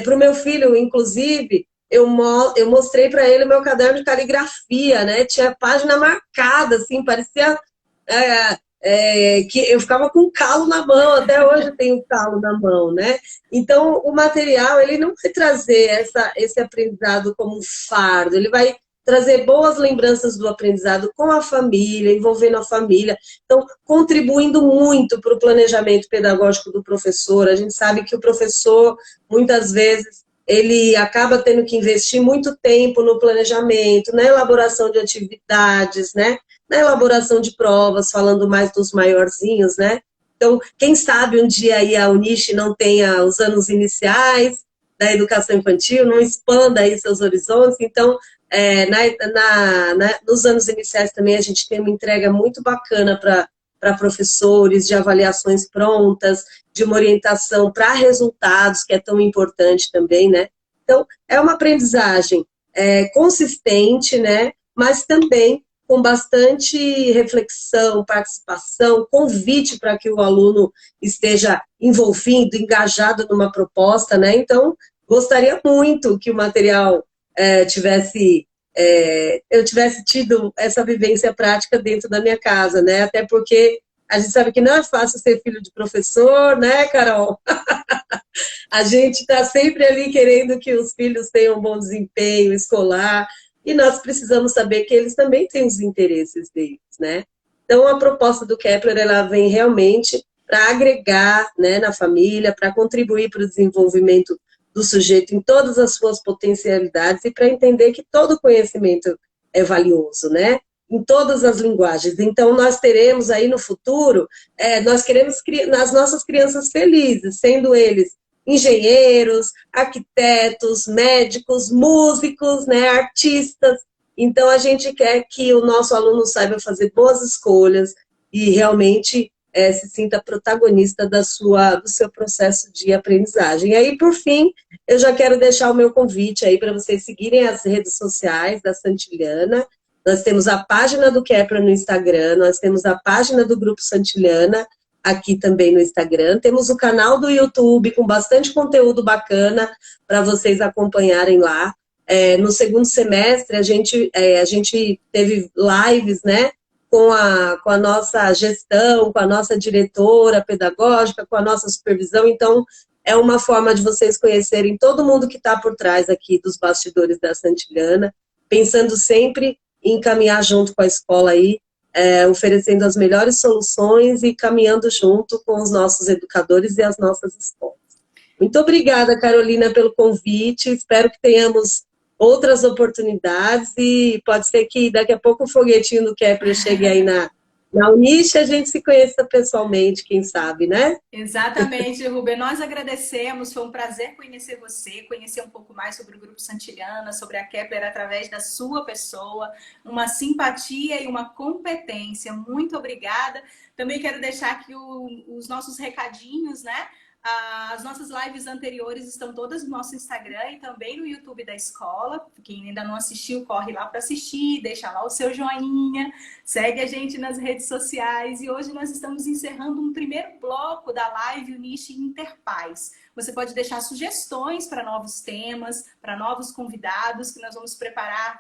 para o meu filho, inclusive, eu mostrei para ele o meu caderno de caligrafia, né? Tinha página marcada, assim, parecia que eu ficava com calo na mão, até hoje eu tenho calo na mão, né? Então, o material, ele não vai trazer esse aprendizado como um fardo, ele vai trazer boas lembranças do aprendizado com a família, envolvendo a família, então, contribuindo muito para o planejamento pedagógico do professor. A gente sabe que o professor, muitas vezes, ele acaba tendo que investir muito tempo no planejamento, na elaboração de atividades, né? Na elaboração de provas, falando mais dos maiorzinhos, né? Então, quem sabe um dia aí a Uniche não tenha os anos iniciais da educação infantil, não expanda aí seus horizontes. Então, nos anos iniciais também a gente tem uma entrega muito bacana para professores, de avaliações prontas, de uma orientação para resultados, que é tão importante também, né? Então, é uma aprendizagem consistente, né? Mas também com bastante reflexão, participação, convite para que o aluno esteja envolvido, engajado numa proposta, né? Então, gostaria muito que o material eu tivesse tido essa vivência prática dentro da minha casa, né? Até porque a gente sabe que não é fácil ser filho de professor, né, Carol? A gente está sempre ali querendo que os filhos tenham um bom desempenho escolar, e nós precisamos saber que eles também têm os interesses deles, né? Então, a proposta do Kepler, ela vem realmente para agregar, né, na família, para contribuir para o desenvolvimento do sujeito em todas as suas potencialidades e para entender que todo conhecimento é valioso, né? Em todas as linguagens. Então, nós teremos aí no futuro, nós queremos as nossas crianças felizes, sendo eles engenheiros, arquitetos, médicos, músicos, né, artistas. Então, a gente quer que o nosso aluno saiba fazer boas escolhas e realmente se sinta protagonista do seu processo de aprendizagem. E aí, por fim, eu já quero deixar o meu convite aí para vocês seguirem as redes sociais da Santiliana. Nós temos a página do Kepler no Instagram, nós temos a página do Grupo Santiliana aqui também no Instagram. Temos o canal do YouTube com bastante conteúdo bacana para vocês acompanharem lá. No segundo semestre, a gente teve lives, né, com a nossa gestão, com a nossa diretora pedagógica, com a nossa supervisão. Então, é uma forma de vocês conhecerem todo mundo que está por trás aqui dos bastidores da Santiliana, pensando sempre em caminhar junto com a escola aí, oferecendo as melhores soluções e caminhando junto com os nossos educadores e as nossas escolas. Muito obrigada, Carolina, pelo convite. Espero que tenhamos outras oportunidades e pode ser que daqui a pouco o foguetinho do Kepler chegue aí na Uniche, a gente se conheça pessoalmente, quem sabe, né? Exatamente, Rubem. Nós agradecemos, foi um prazer conhecer você, conhecer um pouco mais sobre o Grupo Santiliana, sobre a Kepler através da sua pessoa, uma simpatia e uma competência. Muito obrigada. Também quero deixar aqui os nossos recadinhos, né? As nossas lives anteriores estão todas no nosso Instagram e também no YouTube da escola. Quem ainda não assistiu, corre lá para assistir, deixa lá o seu joinha, segue a gente nas redes sociais. E hoje nós estamos encerrando um primeiro bloco da live Uniche Interpaz. Você pode deixar sugestões para novos temas, para novos convidados, que nós vamos preparar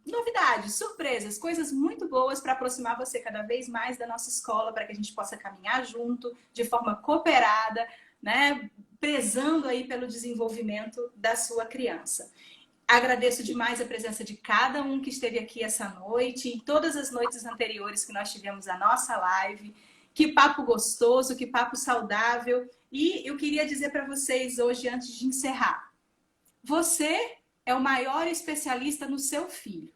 novidades, surpresas, coisas muito boas para aproximar você cada vez mais da nossa escola, para que a gente possa caminhar junto, de forma cooperada, né? Prezando aí pelo desenvolvimento da sua criança. Agradeço demais a presença de cada um que esteve aqui essa noite e todas as noites anteriores que nós tivemos a nossa live. Que papo gostoso, que papo saudável. E eu queria dizer para vocês hoje, antes de encerrar, você é o maior especialista no seu filho.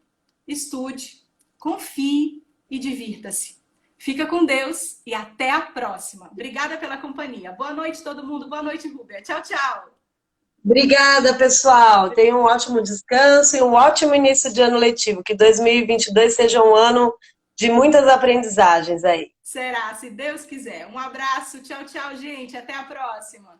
Estude, confie e divirta-se. Fica com Deus e até a próxima. Obrigada pela companhia. Boa noite, todo mundo. Boa noite, Rúbia. Tchau, tchau. Obrigada, pessoal. Tenham um ótimo descanso e um ótimo início de ano letivo. Que 2022 seja um ano de muitas aprendizagens aí. Será, se Deus quiser. Um abraço. Tchau, tchau, gente. Até a próxima.